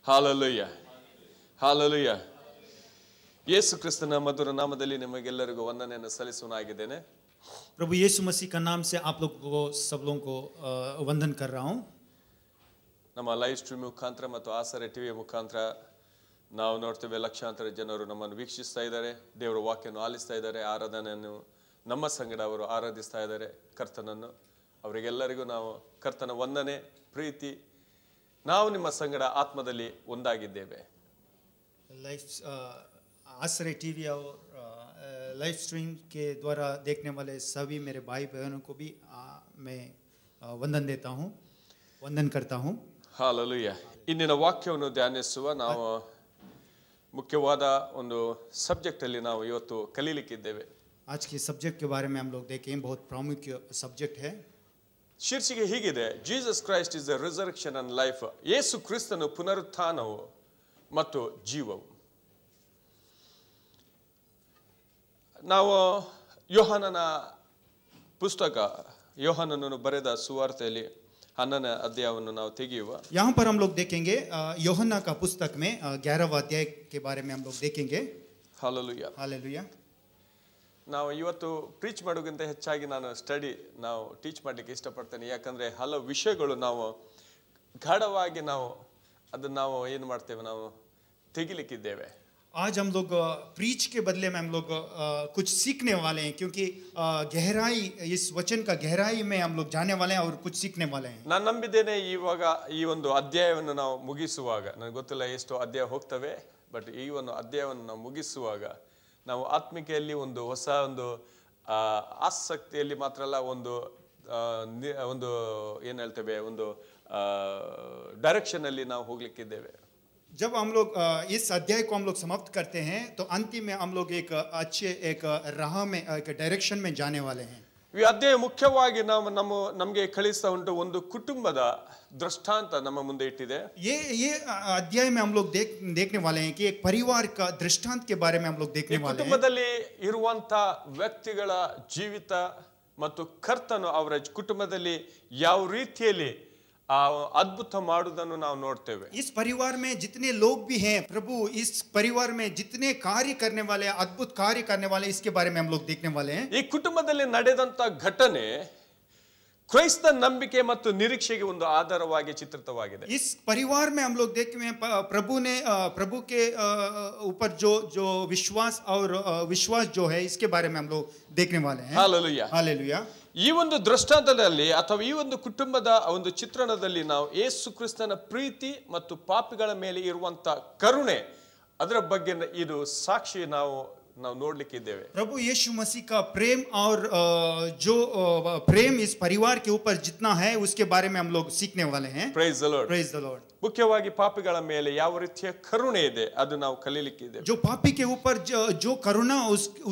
Hallelujah. Hallelujah. ಯೇಸು ಕ್ರಿಸ್ತನ ಮಧುರ ನಾಮದಲ್ಲಿ ನಿಮಗೆಲ್ಲರಿಗೂ ವಂದನೆಯನ್ನು ಸಲ್ಲಿಸುವನಾಗಿದ್ದೇನೆ. प्रभु यीशु मसीह का नाम से आप लोगों को सब लोगों को वंदन कर रहा हूं. ನಮ್ಮ ಲೈವ್ ಸ್ಟ್ರೀಮ್ ಮುಖಾಂತರ ಮತ್ತು ಆಸರೆ ಟಿವಿಯ ಮುಖಾಂತರ ನಾವು ನೋಡ್ತೇವೆ ಲಕ್ಷಾಂತರ ಜನರು ನಮ್ಮನ್ನು ವೀಕ್ಷಿಸ್ತಾ ಇದ್ದಾರೆ, ದೇವರ ವಾಕ್ಯವನ್ನು ಆಲಿಸ್ತಾ ಇದ್ದಾರೆ, ಆರಾಧನೆಯನ್ನು ನಮ್ಮ ಸಂಗಡ ಅವರು ಆರಾಧಿಸ್ತಾ ಇದ್ದಾರೆ ಕರ್ತನನ್ನು. ಅವರಿಗೆಲ್ಲರಿಗೂ ನಾವು ಕರ್ತನ ವಂದನೆ, ಪ್ರೀತಿ. ನಾವು ನಿಮ್ಮ ಸಂಗಡ ಆತ್ಮದಲ್ಲಿ ಒಂದಾಗಿದ್ದೇವೆ. आसरे टीवी और लाइव स्ट्रीम के द्वारा देखने वाले सभी मेरे भाई बहनों को भी मैं वंदन देता हूँ, वंदन करता हूँ. ಹಾಲೆಲೂಯಾ. ಇಂದಿನ ವಾಕ್ಯವನ್ನು ಧ್ಯಾನಿಸುವ ನಾವು ಮುಖ್ಯವಾದ ಒಂದು ಸಬ್ಜೆಕ್ಟ್ ಅಲ್ಲಿ ನಾವು ಇವತ್ತು ಕಲಿಯಲಿಕ್ಕಿದ್ದೇವೆ. आज के सब्जेक्ट के बारे में हम लोग देखें, बहुत प्रामुख्य सब्जेक्ट है. ಶೀರ್ಷಿಕೆ ಹೀಗಿದೆ, Jesus Christ is the resurrection and life. ಯೇಸು ಕ್ರಿಸ್ತನು ಪುನರುತ್ಥಾನವು ಮತ್ತು ಜೀವವು. ನಾವು ಯೋಹಾನನ ಪುಸ್ತಕ, ಯೋಹಾನನು ಬರೆದ ಸುವಾರ್ತೆಯಲ್ಲಿ 11ನೇ ಅಧ್ಯಾಯವನ್ನು ನಾವು ತೆಗೆಯುವ. यहाँ पर हम लोग देखेंगे यूहन्ना का पुस्तक में 11वां अध्याय के बारे में हम लोग देखेंगे. ಹಾಲೆಲೂಯಾ. हालेलुया. ನಾವು ಇವತ್ತು ಪ್ರೀಚ್ ಮಾಡೋಕ್ಕಿಂತ ಹೆಚ್ಚಾಗಿ ನಾವು ಟೀಚ್ ಮಾಡಲಿಕ್ಕೆ ಇಷ್ಟಪಡ್ತೇನೆ. ಯಾಕಂದ್ರೆ ಹಲವು ವಿಷಯಗಳು ನಾವು ಗಾಢವಾಗಿ ಅದನ್ನು ನಾವು ಏನು ಮಾಡ್ತೇವೆ, ನಾವು ತೆಗಿಲಿಕ್ಕಿದ್ದೇವೆ. आज हम लोग प्रीच के बदले में हम लोग कुछ सीखने वाले हैं, क्योंकि गहराई, इस वचन का गहराई में हम लोग जाने वाले हैं और कुछ सीखने वाले हैं. ನಾನು ನಂಬಿದ್ದೇನೆ ಇವಾಗ ಈ ಒಂದು ಅಧ್ಯಾಯವನ್ನು ನಾವು ಮುಗಿಸುವಾಗ, ನನಗೆ ಗೊತ್ತಿಲ್ಲ ಎಷ್ಟು ಅಧ್ಯಾಯ ಹೋಗ್ತವೆ, ಬಟ್ ಈ ಒಂದು ಅಧ್ಯಾಯವನ್ನು ನಾವು ಮುಗಿಸುವಾಗ ನಾವು ಆತ್ಮಿಕೆಯಲ್ಲಿ ಒಂದು ಹೊಸ ಒಂದು ಆಸಕ್ತಿಯಲ್ಲಿ ಮಾತ್ರ ಅಲ್ಲ, ಒಂದು ಏನು ಹೇಳ್ತೇವೆ, ಒಂದು ಡೈರೆಕ್ಷನ್ ಅಲ್ಲಿ ನಾವು ಹೋಗ್ಲಿಕ್ಕಿದ್ದೇವೆ. जब हम लोग इस अध्याय को हम लोग समाप्त करते हैं तो अंतिम में हम लोग एक राह में, एक डायरेक्शन में जाने वाले हैं. ಈ ಅಧ್ಯಾಯ ಮುಖ್ಯವಾಗಿ ನಮಗೆ ಕಳಿಸ್ತಾ ಉಂಟು ಒಂದು ಕುಟುಂಬದ ದೃಷ್ಟಾಂತ ನಮ್ಮ ಮುಂದೆ ಇಟ್ಟಿದೆ. ये अध्याय में हम लोग देखने वाले हैं कि एक परिवार का दृष्टांत के बारे में हम लोग देखने वाले हैं. ಕುಟುಂಬದಲ್ಲಿ ಇರುವಂತ ವ್ಯಕ್ತಿಗಳ ಜೀವಿತ ಮತ್ತು ಕರ್ತನು ಅವರ ಕುಟುಂಬದಲ್ಲಿ ಯಾವ ರೀತಿಯಲ್ಲಿ अद्भुत ಮಾಡುವುದನ್ನು ನಾವು ನೋಡ್ತೇವೆ. इस परिवार में जितने लोग भी हैं, प्रभु इस परिवार में जितने कार्य करने वाले, अद्भुत कार्य करने वाले, इसके बारे में हम लोग देखने वाले हैं. ಈ ಕುಟುಂಬದಲ್ಲಿ ನಡೆದಂತ ಘಟನೆ ಕ್ರೈಸ್ತ ನಂಬಿಕೆ ಮತ್ತು ನಿರೀಕ್ಷೆಗೆ ಒಂದು ಆಧಾರವಾಗಿ ಚಿತ್ರಿತವಾಗಿದೆ. इस परिवार में हम लोग देखते हैं प्रभु के ऊपर जो विश्वास और विश्वास जो है, इसके बारे में हम लोग देखने वाले हैं. हालेलुया. हालेलुया. ಈ ಒಂದು ದೃಷ್ಟಾಂತದಲ್ಲಿ ಅಥವಾ ಈ ಒಂದು ಕುಟುಂಬದ ಒಂದು ಚಿತ್ರಣದಲ್ಲಿ ನಾವು ಯೇಸು ಕ್ರಿಸ್ತನ ಪ್ರೀತಿ ಮತ್ತು ಪಾಪಿಗಳ ಮೇಲೆ ಇರುವಂತ ಕರುಣೆ, ಅದರ ಬಗ್ಗೆ ಇದು ಸಾಕ್ಷಿ ನಾವು ನೋಡ್ಲಿಕ್ಕಿದ್ದೇವೆ. प्रभु यीशु मसीह का प्रेम और जो प्रेम इस परिवार के ऊपर जितना है, उसके बारे में हम लोग सीखने वाले हैं. Praise the Lord. Praise the Lord. ಮುಖ್ಯವಾಗಿ ಪಾಪಿಗಳ ಮೇಲೆ ಯಾವ ರೀತಿಯ ಕರುಣೆ ಇದೆ ಅದು ನಾವು ಕಲಿಯಲಿಕ್ಕಿದ್ದೇವೆ. जो पापी के ऊपर जो करुणा,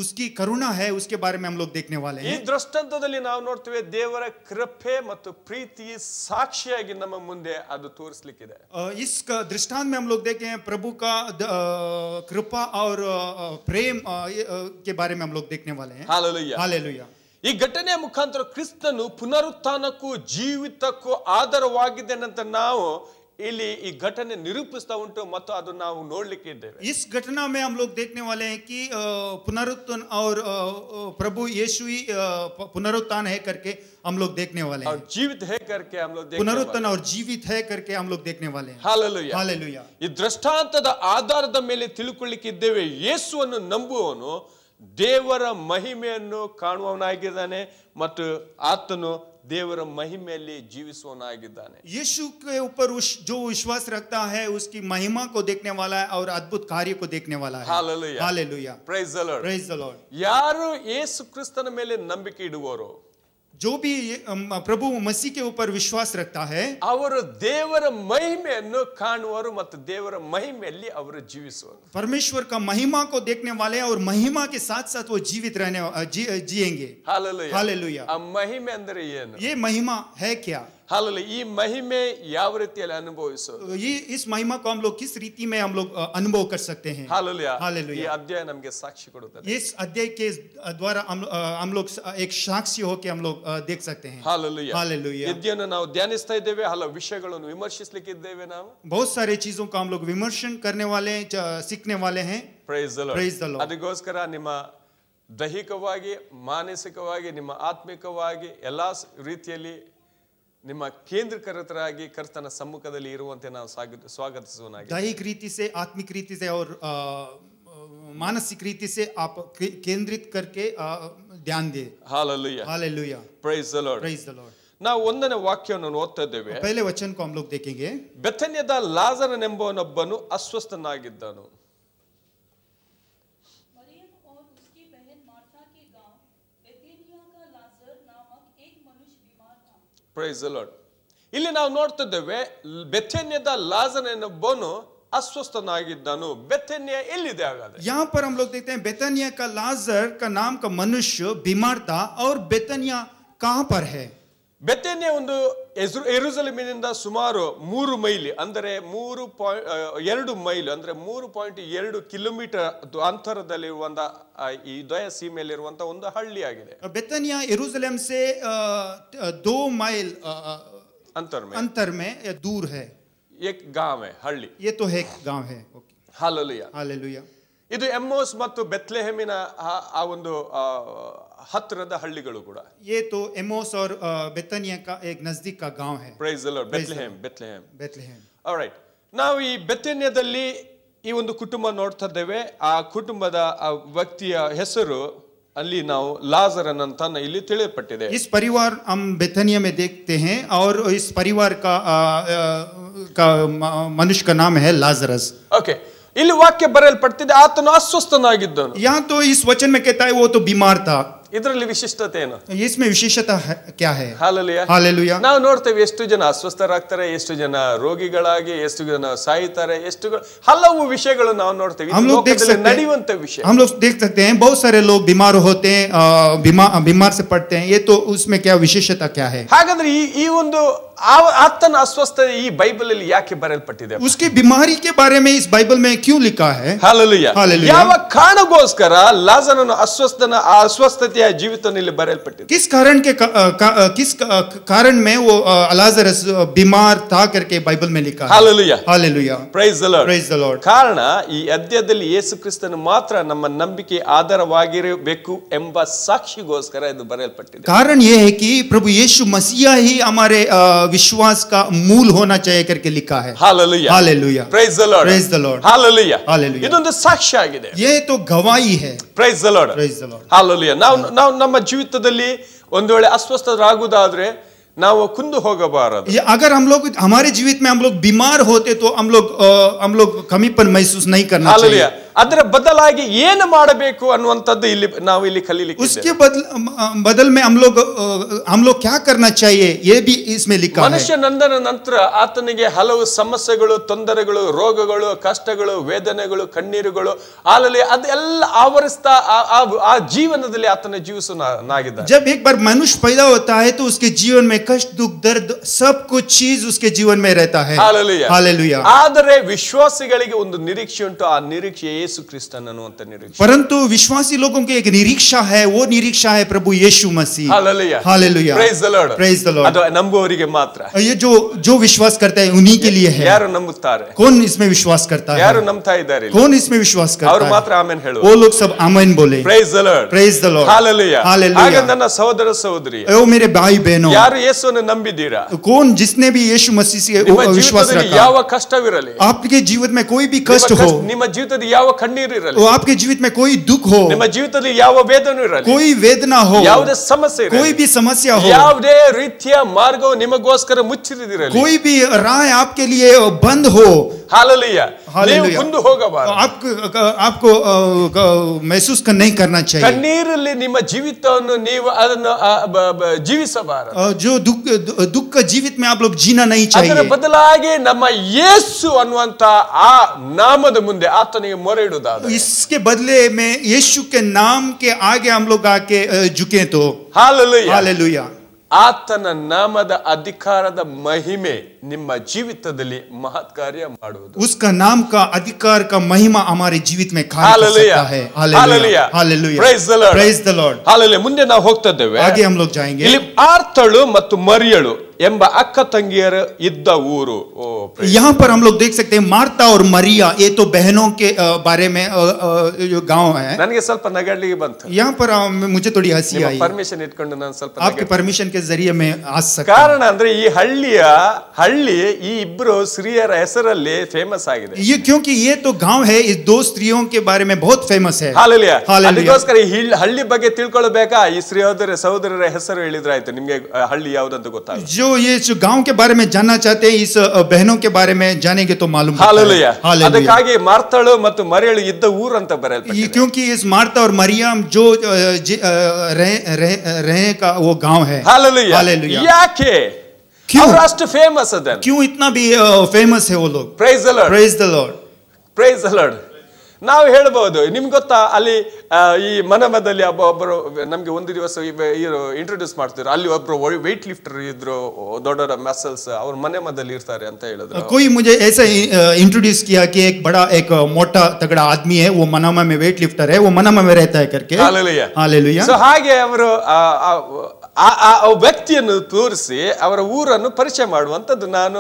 उसकी करुणा है, उसके बारे में हम लोग देखने वाले हैं. ಈ ದೃಷ್ಟಾಂತದಲ್ಲಿ ನಾವು ನೋಡ್ತೇವೆ ದೇವರ ಕೃಪೆ ಮತ್ತು ಪ್ರೀತಿ ಸಾಕ್ಷಿಯಾಗಿ ನಮ್ಮ ಮುಂದೆ ಅದು ತೋರಿಸಲಿಕ್ಕಿದೆ. इस दृष्टांत में हम लोग देखे हैं प्रभु का कृपा और प्रेम के बारे में हम लोग देखने वाले हैं. हालेलुया. हालेलुया. ಈ ಘಟನೆಯ ಮುಖಾಂತರ ಕ್ರಿಸ್ತನು ಪುನರುತ್ಥಾನಕ್ಕೂ ಜೀವಿತಕ್ಕೂ ಆಧಾರವಾಗಿದೆ ಅಂತ ನಾವು ಇಲ್ಲಿ ಈ घटನೆ ನಿರೂಪಿಸ್ತಾ ಉಂಟು ಮತ್ತು ಅದು ನಾವು ನೋಡ್ಲಿಕ್ಕೆ ಇದ್ದೇವೆ. इस घटना में हम लोग देखने वाले हैं कि पुनरुत्थान और प्रभु यीशु ही पुनरुत्थान है करके हम लोग देखने वाले हैं. जीवित है करके हम लोग देखने पुनरुत्थान और जीवित है करके हम लोग देखने वाले हैं. हालेलुया. हालेलुया. ಈ ದೃಷ್ಟಾಂತದ ಆಧಾರದ ಮೇಲೆ ತಿಳ್ಕೊಳ್ಳಿಕ್ಕಿದ್ದೇವೆ, ಯೇಸುವನ್ನು ನಂಬುವವನು ದೇವರ ಮಹಿಮೆಯನ್ನು ಕಾಣುವವನಾಗಿದ್ದಾನೆ ಮತ್ತು ಆತನು ದೇವರ ಮಹಿಮೆಯಲ್ಲಿ ಜೀವಿಸುವವನಾಗಿದ್ದಾನೆ. यीशु के ऊपर जो विश्वास रखता है, उसकी महिमा को देखने वाला है और अद्भुत कार्य को देखने वाला है. Hallelujah. Hallelujah. Praise the Lord. Praise the Lord. ಯಾರು ಯೇಸು ಕ್ರಿಸ್ತನ ಮೇಲೆ ನಂಬಿಕೆ ಇಡುವರೋ, जो भी प्रभु मसीह के ऊपर विश्वास रखता है, ಅವರು ದೇವರ ಮಹಿಮೆಯನ್ನು ಕಾಣುವರು ಮತ್ತು ದೇವರ ಮಹಿಮೆಯಲ್ಲಿ ಅವರು ಜೀವಿಸುವರು. परमेश्वर का महिमा को देखने वाले हैं और महिमा के साथ साथ वो जीवित जिएंगे. हालेलुया. हालेलुया. ಆ ಮಹಿಮೆ ಅಂದ್ರೆ ಏನು? ये महिमा है क्या? ಹಾಲೆಲೂಯಾ. ಈ ಮಹಿಮೆ ಯಾವ ರೀತಿಯಲ್ಲಿ ಅನುಭವಿಸೋದು? ये इस महिमा को हम लोग किस रीति में हम लोग अनुभव कर सकते हैं? ಹಾಲೆಲೂಯಾ. ಈ हालेलुया। ಅಧ್ಯಾಯ ನಮಗೆ ಸಾಕ್ಷಿ ಕೊಡುತ್ತದೆ. इस अध्याय के द्वारा हम लोग एक साक्षी होके हम लोग देख सकते हैं। ಹಾಲೆಲೂಯಾ. हालेलुया। ಯಜ್ಞವನ್ನು ನಾವು ಧ್ಯಾನಿಸ್ತಾ ಇದ್ದೇವೆ, ಹಲವು ವಿಷಯಗಳನ್ನು ವಿಮರ್ಶಿಸಲಿಕ್ಕಿದ್ದೇವೆ ನಾವು. बहुत सारे चीजों का हम लोग विमर्शन करने वाले हैं, सीखने वाले हैं। Praise the Lord. Praise the Lord. ಅದಕ್ಕೋಸ್ಕರ ನಿಮ್ಮ ದೈಹಿಕವಾಗಿ, ಮಾನಸಿಕವಾಗಿ, ನಿಮ್ಮ ಆತ್ಮಿಕವಾಗಿ ಎಲ್ಲಾ ರೀತಿಯಲ್ಲಿ ನಿಮ್ಮ ಕೇಂದ್ರೀಕೃತರಾಗಿ ಕರ್ತನ ಸಮ್ಮುಖದಲ್ಲಿ ಇರುವಂತೆ ನಾವು ಸ್ವಾಗತಿಸುವನಾಗಿ. दैहिक रीति से, आत्मिक रीति से और मानसिक रीति से आप केंद्रित करके ध्यान दे। Hallelujah. Hallelujah. Praise the Lord. Praise the Lord। ನಾವು ಒಂದನೇ ವಾಕ್ಯವನ್ನು ಓದ್ತಾ ಇದ್ದೇವೆ. पहले वचन को हम लोग देखेंगे। ಬೆಥನ್ಯದ ಲಾಜರನೆಂಬವನೊಬ್ಬನು ಅಸ್ವಸ್ಥನಾಗಿದ್ದನು. Praise the Lord. ಇಲ್ಲಿ ನಾವು ನೋಡ್ತಾ ಇದ್ದೇವೆ, ಬೆಥನ್ಯದ ಲಾಜರನೆಂಬವನು ಅಸ್ವಸ್ಥನಾಗಿದ್ದನು. ಬೆಥನ್ಯ ಎಲ್ಲಿದೆ ಹಾಗಾದ್ರೆ? यहाँ पर हम लोग देखते हैं बेतनिया का लाजर का नाम का मनुष्य बीमार था और बेतनिया कहाँ पर है? ಬೆಥನ್ಯ ಒಂದು ಯೆರೂಸಲೇಮಿನಿಂದ ಸುಮಾರು 3 ಮೈಲಿ ಅಂದರೆ 2 ಮೈಲ್ ಅಂದ್ರೆ 3.2 ಕಿಲೋಮೀಟರ್ ಅಂತರದಲ್ಲಿರುವಂತ ಈ ದ್ವಯ ಸೀಮೆಯಲ್ಲಿರುವಂತ ಒಂದು ಹಳ್ಳಿ ಆಗಿದೆ. बेतनिया यरूशलेम से 2 माइल अंतर में दूर है। एक गांव है, हಳ್ಳಿ. ये तो एक गांव है। ओके। हालेलुया. हालेलुया। ಇದು ಎಮ್ಮೋಸ್ ಮತ್ತು ಬೆತ್ಲೆಹೇಮಿನ ಆ ಒಂದು ಹತ್ತಿರದ ಹಳ್ಳಿಗಳು ಕೂಡ. ये तो एमोस और बेतनिया का एक नजदीक का गांव है। Praise the Lord. Bethlehem. Alright. ನಾವು ಈ ಬೆಥನ್ಯದಲ್ಲಿ ಈ ಒಂದು ಕುಟುಂಬ ನೋಡ್ತಾ ಇದ್ದೇವೆ. ಆ ಕುಟುಂಬದ ಆ ವ್ಯಕ್ತಿಯ ಹೆಸರು ಅಲ್ಲಿ ನಾವು ಲಾಜರನ್ ಅಂತ ಇಲ್ಲಿ ತಿಳಿಯಲ್ಪಟ್ಟಿದೆ. इस परिवार हम बेतनिया में देखते हैं और इस परिवार का मनुष्य का नाम है लाजरस। ओके. ಇಲ್ಲಿ ವಾಕ್ಯ ಬರೆಯಲ್ಪಟ್ಟಿದೆ, ಆತನು ಅಸ್ವಸ್ಥನಾಗಿದ್ದನು. यहाँ तो इस वचन में कहता है वो तो बीमार था। ಇದರಲ್ಲಿ ವಿಶಿಷ್ಟತೆ ಏನು? इसमें विशेषता क्या है? ಹಾಲೆಲೂಯಾ. हालेलुया। ನಾವು ನೋಡ್ತೇವೆ ಎಷ್ಟು ಜನ ಅಸ್ವಸ್ಥರಾಗ್ತಾರೆ, ಎಷ್ಟು ಜನ ರೋಗಿಗಳಾಗಿ, ಎಷ್ಟು ಜನ ಸಾಯ್ತಾರೆ, ಹಲವು ವಿಷಯಗಳು ನಾವು ನೋಡ್ತೇವೆ. हम लोग देख सकते हैं, ನಡೆಯುವಂತ ವಿಷಯ हम लोग देख सकते हैं बहुत सारे लोग बीमार होते हैं, बीमार से पड़ते हैं। ये तो उसमें क्या विशेषता क्या है? ಹಾಗಾದ್ರೆ ಈ ಒಂದು ಆತನ ಅಸ್ವಸ್ಥತೆ ಈ ಬೈಬಲ್ ಅಲ್ಲಿ ಯಾಕೆ ಬರೆಯಲ್ಪಟ್ಟಿದೆ? उसकी बीमारी के बारे में इस बाइबल में क्यों लिखा है? हालेलुया. हालेलुया। ಯಾವ ಕಾರಣಕ್ಕೋಸ್ಕರ ಲಾಜರನ ಅಸ್ವಸ್ಥತೆಯ ಜೀವಿತದಲ್ಲಿ ಬರೆಯಲ್ಪಟ್ಟಿದೆ? किस कारण के किस कारण में वो लाजरस बीमार था करके बाइबल में लिखा है? Hallelujah. Hallelujah. Praise the Lord. Praise the Lord. ಕಾರಣ ಈ ಅಧ್ಯಾಯದಲ್ಲಿ ಯೇಸು ಕ್ರಿಸ್ತನು ಮಾತ್ರ ನಮ್ಮ ನಂಬಿಕೆ ಆಧಾರವಾಗಿರಬೇಕು ಎಂಬ ಸಾಕ್ಷಿಗೋಸ್ಕರ ಇದು ಬರೆಯಲ್ಪಟ್ಟಿದೆ. कारण ये है कि प्रभु यीशु मसीह ही हमारे विश्वास का मूल होना चाहिए करके लिखा है। Hallelujah. Hallelujah. Praise the Lord. Praise the Lord. Hallelujah. Hallelujah. ಇದೊಂದು ಸಾಕ್ಷಿ ಆಗಿದೆ. ये तो गवाही है। Praise the Lord. Praise the Lord. Hallelujah. ನಾವು ನಮ್ಮ ಜೀವಿತದಲ್ಲಿ ಒಂದು ವೇಳೆ ಅಸ್ವಸ್ಥರಾಗುವುದಾದ್ರೆ ನಾವು ಕುಂದು ಹೋಗಬಾರದು. अगर हम लोग हमारे जीवित में हम लोग बीमार होते तो हम लोग कमीपन महसूस नहीं करना चाहिए। ಅದರ ಬದಲಾಗಿ ಏನು ಮಾಡಬೇಕು ಅನ್ನುವಂಥದ್ದು ಇಲ್ಲಿ ಕಲಿಲಿಕ್ಕೆ उसके बदल में हम लोग क्या करना चाहिए ये भी इसमें लिखा है। ಮನುಷ್ಯ ನಂದನ ನಂತರ ಆತನಿಗೆ ಹಲವು ಸಮಸ್ಯೆಗಳು, ತೊಂದರೆಗಳು, ರೋಗಗಳು, ಕಷ್ಟಗಳು, ವೇದನೆಗಳು, ಕಣ್ಣೀರುಗಳು ಅದೆಲ್ಲ ಆವರಿಸ್ತಾ ಆ ಜೀವನದಲ್ಲಿ ಆತನ ಜೀವಿಸುವನಾಗಿದ್ದಾನೆ. जब एक बार मनुष्य पैदा होता है तो उसके जीवन में कष्ट, दुख, दर्द सब कुछ चीज उसके जीवन में रहता है। हालेलुया. हालेलुया. ಆದರೆ ವಿಶ್ವಾಸಿಗಳಿಗೆ ಒಂದು ನಿರೀಕ್ಷೆ ಉಂಟು. ಆ ನಿರೀಕ್ಷೆ ಯೇಸು ಕ್ರಿಸ್ತನ ಅನ್ನುವಂತ ನಿರೀಕ್ಷೆ. परंतु विश्वासी लोगों की एक निरीक्षा है, वो निरीक्षा है प्रभु यीशु मसीह। Hallelujah. Hallelujah. Praise the Lord. Praise the Lord. ಅದು ನಂಬುವವರಿಗೆ ಮಾತ್ರ. ये जो विश्वास करता है उन्हीं के लिए है। ಯಾರು ನಂಬುತ್ತಾರೆ? कौन इसमें विश्वास करता है? ಯಾರು ನಂಬ್ತಾ ಇದ್ದಾರೆ? कौन इसमें विश्वास करता है? ಅವರು ಮಾತ್ರ ಆಮೆನ್ ಹೇಳು. वो लोग सब आमीन बोले। Praise the Lord. Praise the Lord. Hallelujah. Hallelujah. ಆಗ ನನ್ನ ಸಹೋದರ ಸಹೋದರಿ, ओ मेरे भाई बहनों, ಯಾರು ಯೇಸುವನ್ನು ನಂಬಿದ್ದೀರಾ? कौन जिसने भी यीशु मसीह से विश्वास रखा, ಯಾವ ಕಷ್ಟವಿರಲಿ, आपके जीवन में कोई भी कष्ट हो, ನಿಮ್ಮ ಜೀವಿತದಲ್ಲಿ ಯಾವ ಕಣ್ಣೀರು ಇರಲಿ, आपके जीवित में कोई दुख हो, ನಿಮ್ಮ ಜೀವಿತದಲ್ಲಿ ಯಾವ ವೇದನೆ ಇರಲಿ, कोई वेदना हो, ಯಾವುದೇ ಸಮಸ್ಯೆ ಇರಲಿ, कोई भी समस्या हो, ಯಾವುದೇ ರೀತಿಯ ಮಾರ್ಗವು ನಿಮಗೋಸ್ಕರ ಮುಚ್ಚಿರದಿರಲಿ, कोई भी राह आपके लिए बंद हो, हालेलुया, ನೀವು ಕುಂದು ಹೋಗಬಾರದು. आपको महसूस नहीं करना चाहिए। ಕಣ್ಣೀರಲ್ಲಿ ನಿಮ್ಮ ಜೀವಿತವನ್ನು ನೀವು ಅದನ್ನು ಜೀವಿಸಬಾರದು. जो दुख का जीवित में आप लोग जीना नहीं चाहिए। ಅದರ ಬದಲಾಗಿ ನಮ್ಮ ಯೇಸು ಅನ್ನುವಂತ ಆ ನಾಮದ ಮುಂದೆ ಆತನಿಗೆ ಮೊರೆ ಇಡುವುದಾದರೆ, इसके बदले में यीशु के नाम के आगे हम लोग आके झुके तो हालेलुया. हालेलुया. ಆತನ ನಾಮದ ಅಧಿಕಾರದ ಮಹಿಮೆ ನಿಮ್ಮ ಜೀವಿತದಲ್ಲಿ ಮಹತ್ ಕಾರ್ಯ ಮಾಡುವುದು. उसका नाम का अधिकार का महिमा हमारे जीवित में कार्य कर सकता है. Hallelujah, hallelujah, praise the Lord, praise the Lord. Hallelujah. ಮುಂದೆ ನಾವು ಹೋಗ್ತಾ ಇದ್ದೇವೆ. आगे हम लोग जाएंगे. ಇಲ್ಲಿ ಮಾರ್ತಳು ಮತ್ತು ಮರಿಯಳು ಎಂಬ ಅಕ್ಕ ತಂಗಿಯರು ಇದ್ದ ಊರು. यहाँ पर हम लोग देख सकते हैं मार्ता और मरिया, ये तो बहनों के बारे में जो गांव है. ನನಗೆ ಸ್ವಲ್ಪ ನಗಡ್ಲಿಗೆ ಬಂತು. यहाँ पर मुझे थोड़ी हंसी आई. ಪರ್ಮಿಷನ್ ಇಟ್ಕೊಂಡು ನಾನು ಸ್ವಲ್ಪ आपके परमिशन के जरिए मैं हंस सकता. ಕಾರಣ ಅಂದ್ರೆ ಈ ಹಳ್ಳಿ ಈ ಇಬ್ರು ಸ್ತ್ರೀಯರ ಹೆಸರಲ್ಲಿ ಫೇಮಸ್ ಆಗಿದೆ. ये क्योंकि ये तो गांव है, इस दो स्त्रियों के बारे में बहुत फेमस है. ಹಾಲೆಲೂಯಾ. ಅದಕ್ಕೋಸ್ಕರ ಈ ಹಳ್ಳಿ ಬಗ್ಗೆ ತಿಳ್ಕೊಳ್ಬೇಕಾ ಈ ಸಹೋದರರ ಹೆಸರು ಹೇಳಿದ್ರಾಯ್ತು ನಿಮ್ಗೆ ಹಳ್ಳಿ ಯಾವ್ದಂತ ಗೊತ್ತಾಗುತ್ತೆ. जो ये जो गांव के बारे में जानना चाहते हैं, इस बहनों के बारे में जानेंगे तो मालूम पड़ता है. हालेलुया. ಅದಕ್ಕಾಗಿ ಮಾರ್ತಳು ಮತ್ತು ಮರಿಯಳು ಇದ್ದ ಊರು ಅಂತ ಬರೆಯಲ್ಪಟ್ಟಿದೆ. क्योंकि इस मार्ता और मरियम जो रहे का वो गांव है. हालेलुया. हालेलुया. ಯಾಕೆ ಅವರು ಅಷ್ಟು ಫೇಮಸ್ ಅದ? क्यों इतना भी फेमस है वो लोग? Praise the lord, praise the Lord, praise the lord. ನಾವು ಹೇಳ್ಬಹುದು, ನಿಮ್ಗೆ ಗೊತ್ತಾ ಅಲ್ಲಿ ಈ ಮನಮದಲ್ಲಿ ಒಬ್ಬರು ನಮ್ಗೆ ಒಂದು ದಿವಸ ಇಂಟ್ರೊಡ್ಯೂಸ್ ಮಾಡ್ತಾರೆ, ಅಲ್ಲಿ ಒಬ್ರು ವೆಯ್ಟ್ ಲಿಫ್ಟರ್ ಇದ್ರು, ದೊಡ್ಡ ಮಸಲ್ಸ್, ಅವ್ರ ಮನೆಮದಲ್ಲಿ ಇರ್ತಾರೆ ಅಂತ ಹೇಳಿದ್ರು. कोई मुझे ऐसा इंट्रोड्यूस किया कि एक बड़ा एक मोटा तगड़ा आदमी है, वो मनामा में वेट लिफ्टर है, वो मनामा में रहता है करके. Hallelujah, hallelujah. ಸೊ ಹಾಗೆ ಅವರು ಆ ವ್ಯಕ್ತಿಯನ್ನು ತೋರಿಸಿ ಅವರ ಊರನ್ನು ಪರಿಚಯ ಮಾಡುವಂತದ್ದು ನಾನು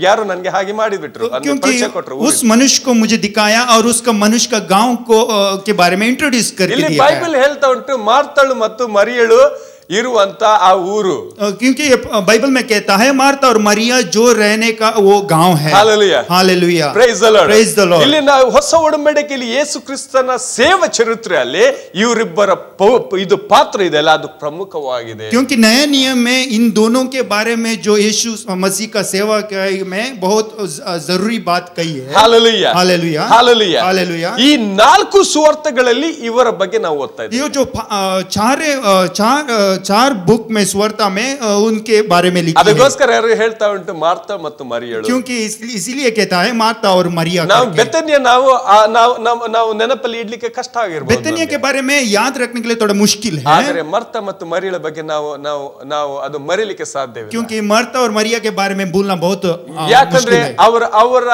ಯಾರು ನನಗೆ ಹಾಗೆ ಮಾಡಿಬಿಟ್ರು, ಪರಿಚಯ ಕೊಟ್ಟರು. उस मनुष्य को मुझे दिखाया और उसका मनुष्य का गांव को के बारे में इंट्रोड्यूस करके दिया. ಬೈಬಲ್ ಹೇಳ್ತಾ ಉಂಟು ಮಾರ್ತಳು ಮತ್ತು ಮರಿಯಳು ಇರುವಂತ ಆ ಊರು. क्योंकि बाइबल में कहता है मार्ता और मरिया जो रहने का वो गांव है. Hallelujah, hallelujah, praise the lord, praise the lord. ಇಲ್ಲಿ ನಾವು ಹೊಸ ಒಡಂಬಡಿಕೆಯಲ್ಲಿ ಯೇಸು ಕ್ರಿಸ್ತನ ಸೇವಾ ಚರಿತ್ರೆಯಲ್ಲಿ ಇವರಿಬ್ಬರ ಇದು ಪಾತ್ರ ಇದೆಲ್ಲ ಅದು ಪ್ರಮುಖವಾಗಿದೆ. क्योंकि नए नियम में इन दोनों के बारे में जो यीशु मसीह का सेवा में बहुत जरूरी बात कही है. Hallelujah, hallelujah, hallelujah, hallelujah. ಈ 4 ಸುವಾರ್ತೆಗಳಲ್ಲಿ ಇವರ ಬಗ್ಗೆ ನಾವು ಓದ್ತಾ ಇದ್ದೀವಿ. ये जो चार बुक में सुवार्ता में उनके बारे में लिखी है. ಅದಕ್ಕೋಸ್ಕರ ಯಾರು ಹೇಳ್ತಾ ಉಂಟು ಮಾರ್ತಾ ಮತ್ತು ಮರಿಯಳು. क्योंकि इसीलिए कहता है मार्ता और मरिया. ನಾವು ಬೆಥನಿಯ ನಾವು ನೆನಪಲ್ಲಿ ಇಡ್ಲಿಕ್ಕೆ ಕಷ್ಟ ಆಗಿರಬಹುದು. बेथनिया के बारे में याद रखने के लिए थोड़ा मुश्किल है. ಆದರೆ ಮಾರ್ತಾ ಮತ್ತು ಮರಿಯಳ ಬಗ್ಗೆ ನಾವು ಅದು ಮರಿಲಿಕ್ಕೆ ಸಾಧ್ಯವಿಲ್ಲ. क्योंकि मार्ता और मरिया के बारे में बोलना बहुत ಯಾಕಂದ್ರೆ ಅವರ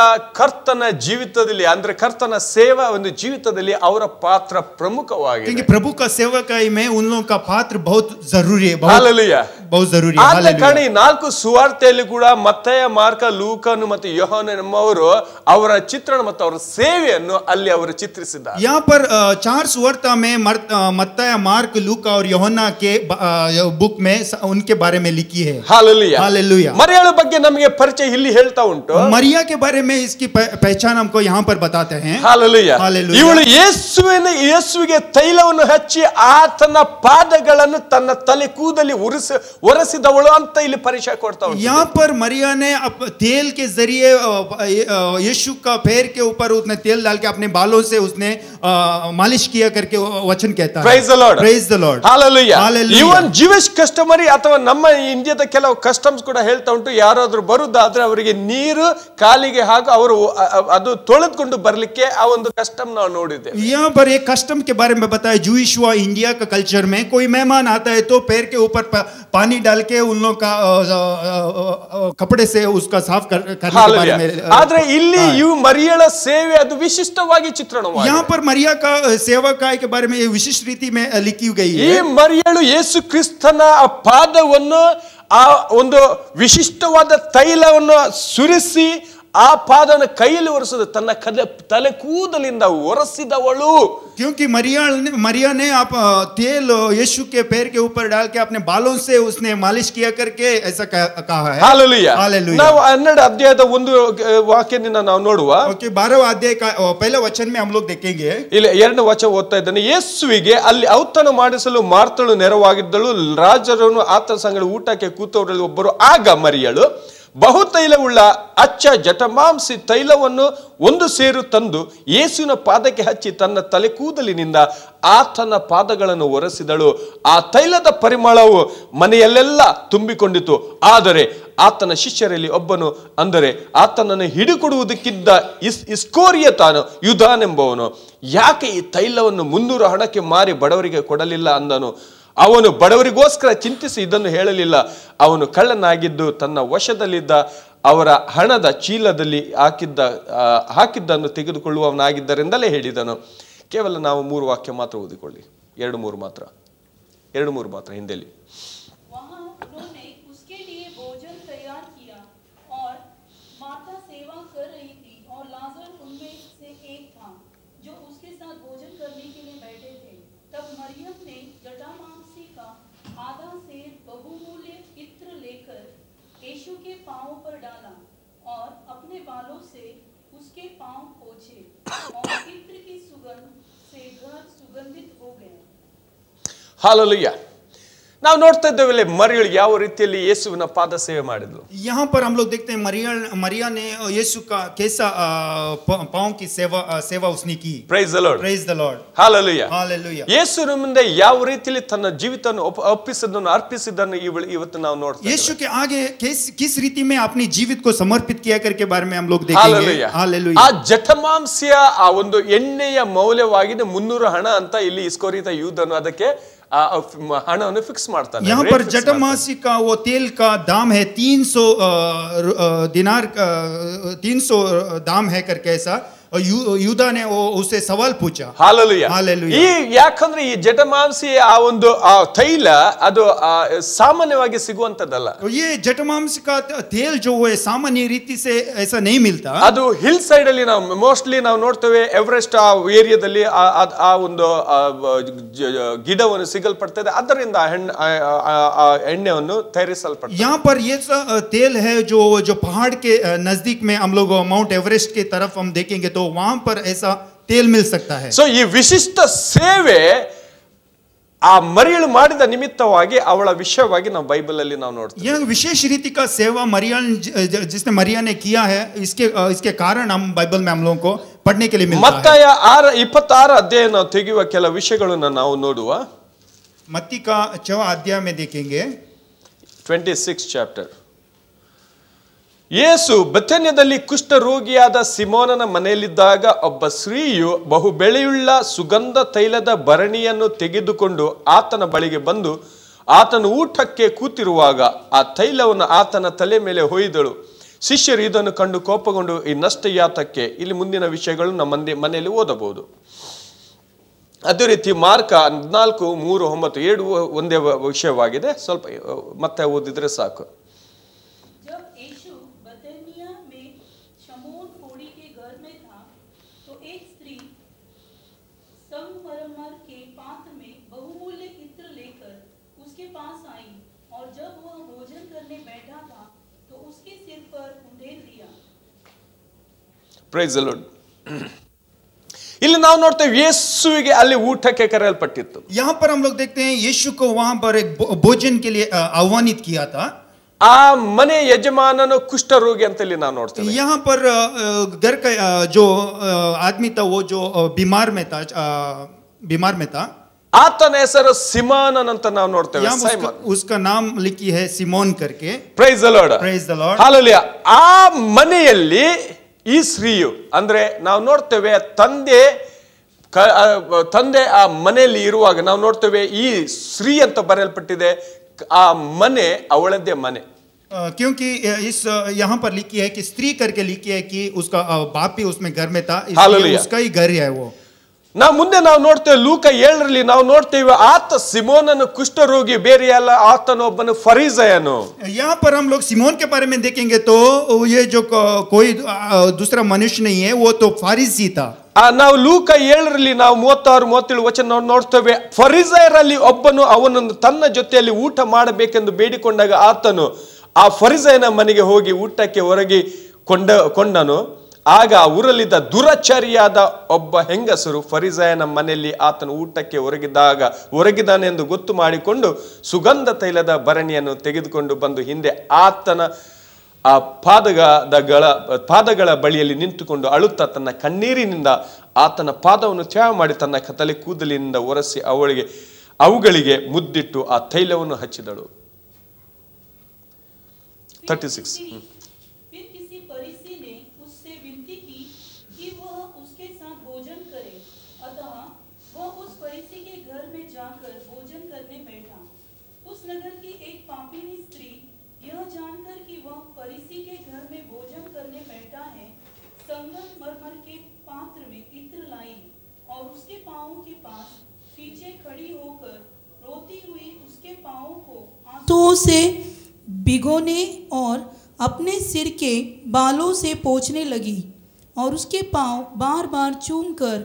ಕರ್ತನ ಜೀವಿತದಲ್ಲಿ ಅಂದ್ರೆ ಕರ್ತನ ಸೇವಾ ಒಂದು ಜೀವಿತದಲ್ಲಿ ಅವರ ಪಾತ್ರ ಪ್ರಮುಖವಾಗಿದೆ. क्योंकि प्रभु का सेवकाई में उन लोगों का पात्र बहुत जरूरी है. हालेलुया, बहुत जरूरी है. ಆದ ಕಾರಣ ಈ 4 ಸುವಾರ್ತೆಯಲ್ಲಿ ಕೂಡ ಮತ್ತಾಯ, ಮಾರ್ಕ, ಲೂಕನು ಮತ್ತು ಯೋಹಾನ ಎಂಬವರು ಅವರ ಚಿತ್ರಣ ಮತ್ತು ಅವರ ಸೇವೆಯನ್ನು ಅಲ್ಲಿ ಅವರು ಚಿತ್ರಿಸಿದ್ದಾರೆ. यहाँ पर 4 सुवार्ता में मत्ताय, मार्क, लूका और यूहन्ना के बुक में उनके बारे में लिखी है. Hallelujah, hallelujah. ಮರಿಯಳ ಬಗ್ಗೆ ನಮಗೆ ಪರಿಚಯ ಇಲ್ಲಿ ಹೇಳ್ತಾ ಉಂಟು. मरिया के बारे में इसकी पहचान हमको यहाँ पर बताते हैं. Hallelujah, hallelujah. ಇವಳು ಯೇಸುವಿಗೆ ತೈಲವನ್ನು ಹಚ್ಚಿ ಆತನ ಪಾದಗಳನ್ನು ತನ್ನ ತಲೆ ಕೂದಲಿ ಒರೆಸಿದವಳು ಅಂತ ಇಲ್ಲಿ ಪರಿಚಯ ಕೊಡ್ತಾ ಉಂಟು. यहाँ पर मरिया ने तेल के जरिए यीशु का पैर के ऊपर उसने तेल डाल के अपने बालों से उसने मालिश किया करके वचन कहता है. Praise the Lord, Praise the Lord. Hallelujah. Hallelujah. Even Jewish customary ಅಥವಾ ನಮ್ಮ ಇಂಡಿಯಾದ ಕೆಲವು ಕಸ್ಟಮ್ಸ್ ಕೂಡ ಹೇಳ್ತಾ ಉಂಟು, ಯಾರಾದ್ರೂ ಬರುದಾದ್ರೆ ಅವರಿಗೆ ನೀರು ಕಾಲಿಗೆ ಹಾಕಿ ಅವರು ಅದು ತೊಳೆದುಕೊಂಡು ಬರ್ಲಿಕ್ಕೆ ಆ ಒಂದು ಕಸ್ಟಮ್ ನಾವು ನೋಡಿದ್ದೇವೆ. यहाँ पर एक कस्टम के बारे में बताया, जूइश हुआ इंडिया का कल्चर में कोई मेहमान आता है तो पैर के ऊपर पानी डाल के उन लोग का कपड़े से उसका साफ करने के बारे में. आದ್ರೆ ಇಲ್ಲಿ ಇವು ಮರಿಯಳ ಸೇವೆ ಅದು ವಿಶಿಷ್ಟವಾಗಿ ಚಿತ್ರಣವಾಗಿದೆ. यहाँ पर मरिया का सेवकाई के बारे में विशिष्ट रीति में लिखी गई है. ಈ ಮರಿಯಳು ಯೇಸು ಕ್ರಿಸ್ತನ ಪಾದವನ್ನು ಆ ಒಂದು ವಿಶಿಷ್ಟವಾದ ತೈಲವನ್ನು ಸುರಿಸಿ ಆ ಪಾದನ ಕೈಯಲ್ಲಿ ಒರೆಸೋದು ತನ್ನ ತಲೆ ಕೂದಲಿಂದ ಒರೆಸಿದವಳು. क्योंकि मरिया ने आप तेल यीशु के पैर के ऊपर डाल के अपने बालों से उसने मालिश किया करके ऐसा कहा है. Hallelujah, hallelujah. ನಾವು 12 ಅಧ್ಯಾಯದ ಒಂದು ವಾಕ್ಯದಿಂದ ನಾವು ನೋಡುವ. ओके, 12 अध्याय का पहले वचन में हम लोग देखेंगे. ಇಲ್ಲಿ 2ನೇ ವಚನ ಓದ್ತಾ ಇದ್ದಾನೆ. ಯೇಸುವಿಗೆ ಅಲ್ಲಿ ಔತಣ ಮಾಡಿಸಲು ಮಾರ್ತಳು ನೆರವಾಗಿದ್ದಳು. ರಾಜರನ್ನು ಆತನ ಸಂಗಡ ಊಟಕ್ಕೆ ಕೂತವರಲ್ಲಿ ಒಬ್ಬರು. ಆಗ ಮರಿಯಳು ಬಹುತೈಲವುಳ್ಳ ಅಚ್ಚ ಜಟಮಾಂಸಿ ತೈಲವನ್ನು 1 ಸೇರು ತಂದು ಯೇಸುವಿನ ಪಾದಕ್ಕೆ ಹಚ್ಚಿ ತನ್ನ ತಲೆ ಕೂದಲಿನಿಂದ ಆತನ ಪಾದಗಳನ್ನು ಒರೆಸಿದಳು. ಆ ತೈಲದ ಪರಿಮಳವು ಮನೆಯಲ್ಲೆಲ್ಲ ತುಂಬಿಕೊಂಡಿತು. ಆದರೆ ಆತನ ಶಿಷ್ಯರಲ್ಲಿ ಒಬ್ಬನು, ಅಂದರೆ ಆತನನ್ನು ಹಿಡಿಕೊಡುವುದಕ್ಕಿದ್ದ ಇಸ್ಕೋರಿಯತಾನು ಯೂದಾನೆಂಬವನು, ಯಾಕೆ ಈ ತೈಲವನ್ನು 300 ಹಣಕ್ಕೆ ಮಾರಿ ಬಡವರಿಗೆ ಕೊಡಲಿಲ್ಲ ಅಂದನು. ಅವನು ಬಡವರಿಗೋಸ್ಕರ ಚಿಂತಿಸಿ ಇದನ್ನು ಹೇಳಲಿಲ್ಲ. ಅವನು ಕಳ್ಳನಾಗಿದ್ದು ತನ್ನ ವಶದಲ್ಲಿದ್ದ ಅವರ ಹಣದ ಚೀಲದಲ್ಲಿ ಹಾಕಿದ್ದನ್ನು ತೆಗೆದುಕೊಳ್ಳುವವನಾಗಿದ್ದರಿಂದಲೇ ಹೇಳಿದನು. ಕೇವಲ ನಾವು 3 ವಾಕ್ಯ ಮಾತ್ರ ಓದಿಕೊಳ್ಳಿ, 2-3 ಮಾತ್ರ ಹಿಂದೆಲಿ. यीशु के पांवों पर डाला और अपने बालों से उसके पांव पोंछे और इत्र की सुगंध से घर सुगंधित हो गया. हालेलुया. ನಾವು ನೋಡ್ತಾ ಇದ್ದೇವೆ ಮರಿಯಳು ಯಾವ ರೀತಿಯಲ್ಲಿ ಯೇಸುವಿನ ಪಾದ ಸೇವೆ ಮಾಡಿದ್ಲು. यहाँ पर हम लोग देखते हैं मरिया ने यीशु का कैसा पांव की सेवा उसने की. Praise the Lord. Praise the Lord. Hallelujah. Hallelujah. ಯೇಸುವಿನ ಮುಂದೆ ಯಾವ ರೀತಿಯಲ್ಲಿ ತನ್ನ ಜೀವಿತವನ್ನು ಅರ್ಪಿಸಿದ್ದನ್ನು ಇವತ್ತು ನಾವು ನೋಡ್ತಾ ಇದ್ದೇವೆ. यीशु के आगे किस रीति में अपनी जीवित को समर्पित किया करके बारे में हम लोग देखेंगे. Hallelujah. ಆ ಜಠಮಾಂಸಿಯ ಆ ಒಂದು ಎಣ್ಣೆಯ ಮೌಲ್ಯವಾಗಿದೆ 300 ಹಣ ಅಂತ ಇಲ್ಲಿ ಇಸ್ಕೋರಿತ ಯೂದನು ಅದಕ್ಕೆ ಹಣವನ್ನು ಫಿಕ್ಸ್ ಮಾಡ್ತಾನೆ. यहाँ पर जटामासी का वो तेल का दाम है 300 दिनार 300 दाम है करके ऐसा. ಯೂದ ने उससे सवाल पूछा. हालेलुया. हालेलुया. ಈ ಯಾಕಂದ್ರೆ ಈ ಜಟಮಾಂಸಿ ಆ ಒಂದು ತೈಲ ಅದು ಸಾಮಾನ್ಯವಾಗಿ ಸಿಗುವಂತದ್ದಲ್ಲ. ये जटमांसी का तेल जो है सामान्य रीति से ऐसा नहीं मिलता. ಅದು ಹಿಲ್ ಸೈಡ್ ಅಲ್ಲಿ ನಾವು ಮೋಸ್ಟ್ಲಿ ನಾವು ನೋಡ್ತೇವೆ ಎವರೆಸ್ಟ್ ಆ ಏರಿಯಾದಲ್ಲಿ ಆ ಒಂದು ಗಿಡವನ್ನು ಸಿಗಲ್ಪಡ್ತದೆ, ಅದರಿಂದ ಎಣ್ಣೆಯನ್ನು ತಯಾರಿಸಲ್ಪಡ್ತದೆ. यहाँ पर ये तेल है जो पहाड़ के नजदीक में हम लोग माउंट एवरेस्ट के तरफ हम देखेंगे तो वहां पर ऐसा तेल मिल सकता है. सो ಈ ವಿಶಿಷ್ಟ ಸೇವೆ ಆ ಮರಿಯಳು ಮಾಡಿದ ನಿಮಿತ್ತವಾಗಿ ಅವಳ ವಿಷಯವಾಗಿ ನಾವು ಬೈಬಲ್ ಅಲ್ಲಿ ನಾವು ನೋಡ್ತೀವಿ. यह विशेष रीति का सेवा जिसने मरिया ने किया है, इसके कारण हम बाइबल में हम लोगों को पढ़ने के लिए मिलता है. ಮತ್ತಾಯ 26 ಅಧ್ಯಾಯ ನಾವು ತೆಗೆಯುವ ಕೆಲ ವಿಷಯಗಳನ್ನು ನಾವು ನೋಡುವ. मत्ती का 6 अध्याय में देखेंगे. 26 chapter. ಯೇಸು ಬೆಥನ್ಯದಲ್ಲಿ ಕುಷ್ಠರೋಗಿಯಾದ ಸಿಮೋನನ ಮನೆಯಲ್ಲಿದ್ದಾಗ ಒಬ್ಬ ಸ್ತ್ರೀಯು ಬಹು ಬೆಳೆಯುಳ್ಳ ಸುಗಂಧ ತೈಲದ ಭರಣಿಯನ್ನು ತೆಗೆದುಕೊಂಡು ಆತನ ಬಳಿಗೆ ಬಂದು ಆತನು ಊಟಕ್ಕೆ ಕೂತಿರುವಾಗ ಆ ತೈಲವನ್ನು ಆತನ ತಲೆ ಮೇಲೆ ಹೊಯ್ದಳು. ಶಿಷ್ಯರು ಇದನ್ನು ಕಂಡು ಕೋಪಗೊಂಡು ಈ ನಷ್ಟ ಯಾತಕ್ಕೆ, ಇಲ್ಲಿ ಮುಂದಿನ ವಿಷಯಗಳು ನಮ್ಮ ಮನೆಯಲ್ಲಿ ಓದಬಹುದು. ಅದೇ ರೀತಿ ಮಾರ್ಕ 14:3-9 ಒಂದೇ ವಿಷಯವಾಗಿದೆ, ಸ್ವಲ್ಪ ಮತ್ತೆ ಓದಿದ್ರೆ ಸಾಕು. Praise the Lord. ಇಲ್ಲಿ ನಾವು ನೋಡ್ತೇವೆ ಯೇಸುವಿಗೆ ಅಲ್ಲಿ ಊಟಕ್ಕೆ ಕರೆಯಲ್ಪಟ್ಟಿತ್ತು. यहाँ पर हम लोग देखते हैं यीशु को वहां पर एक भोजन के लिए आह्वानित किया था. ಆ ಮನೆ ಯಜಮಾನನು ಕುಷ್ಠರೋಗಿ ಅಂತ ಇಲ್ಲಿ ನಾವು ನೋಡ್ತೇವೆ. यहाँ पर घर का जो आदमी था वो जो बीमार में था ಆತನ ಹೆಸರು ಸಿಮೋನನ್ ಅಂತ ನಾವು ನೋಡ್ತೇವೆ. उसका नाम लिखी है सिमोन करके. Praise the Lord. Praise the Lord. Hallelujah. ಆ ಮನೆಯಲ್ಲಿ ಈ ಸ್ತ್ರೀಯು ಅಂದ್ರೆ ನಾವು ನೋಡ್ತೇವೆ ತಂದೆ ಆ ಮನೆಯಲ್ಲಿ ಇರುವಾಗ ನಾವು ನೋಡ್ತೇವೆ ಈ ಸ್ತ್ರೀ ಅಂತ ಬರೆಯಲ್ಪಟ್ಟಿದೆ. ಆ ಮನೆ ಅವಳದ್ದೇ ಮನೆ. क्योंकि यहाँ पर लिखी है कि स्त्री करके लिखी है कि उसका बाप भी उसमें घर में था, इसलिए उसका ही घर है वो. ನಾವು ಮುಂದೆ ನಾವು ನೋಡ್ತೇವೆ ಲೂಕ 7ರಲ್ಲಿ ನಾವು ನೋಡ್ತೇವೆ ಆತ ಸಿಮೋನನು ಕುಷ್ಠರೋಗಿ ಬೇರೆ ಅಲ್ಲ, ಆತನೊಬ್ಬನು ಫರಿಸಾಯನು. यहाँ पर हम लोग सिमोन के बारे में देखेंगे तो ये जो कोई दूसरा मनुष्य नहीं है, वो तो फारिसी था. ನಾವು ಲೂಕ 7ರಲ್ಲಿ ನಾವು 36-37 ವಚನ ನೋಡ್ತೇವೆ. ಫರಿಸಾಯರಲ್ಲಿ ಒಬ್ಬನು ಅವನನ್ನು ತನ್ನ ಜೊತೆಯಲ್ಲಿ ಊಟ ಮಾಡಬೇಕೆಂದು ಬೇಡಿಕೊಂಡಾಗ ಆತನು ಆ ಫರಿಸಾಯನ ಮನೆಗೆ ಹೋಗಿ ಊಟಕ್ಕೆ ಹೊರಗೆ ಕೊಂಡನು. ಆಗ ಊರಲ್ಲಿದ್ದ ದುರಾಚಾರಿಯಾದ ಒಬ್ಬ ಹೆಂಗಸರು ಫರಿಸಾಯನ ಮನೆಯಲ್ಲಿ ಆತನು ಊಟಕ್ಕೆ ಹೊರಗಿದ್ದಾನೆ ಎಂದು ಗೊತ್ತು ಮಾಡಿಕೊಂಡು ಸುಗಂಧ ತೈಲದ ಭರಣಿಯನ್ನು ತೆಗೆದುಕೊಂಡು ಬಂದು ಹಿಂದೆ ಆತನ ಆ ಪಾದಗಳ ಬಳಿಯಲ್ಲಿ ನಿಂತುಕೊಂಡು ಅಳುತ್ತಾ ತನ್ನ ಕಣ್ಣೀರಿನಿಂದ ಆತನ ಪಾದವನ್ನು ತ್ಯಾಗ ಮಾಡಿ ತನ್ನ ತಲೆ ಕೂದಲಿನಿಂದ ಒರೆಸಿ ಅವುಗಳಿಗೆ ಮುದ್ದಿಟ್ಟು ಆ ತೈಲವನ್ನು ಹಚ್ಚಿದಳು. 36. भोजन करे, अतः वह उस फरीसी के घर में जाकर भोजन करने बैठा. नगर की एक पापिनी स्त्री यह जानकर कि वह फरीसी के घर में भोजन करने बैठा है, संगमरमर के पात्र में इत्र लाई और उसके पांवों के पास पीछे खड़ी होकर रोती हुई उसके पांवों को आंसुओं से भिगोने और अपने सिर के बालों से पोंछने लगी और उसके पांव बार बार चूमकर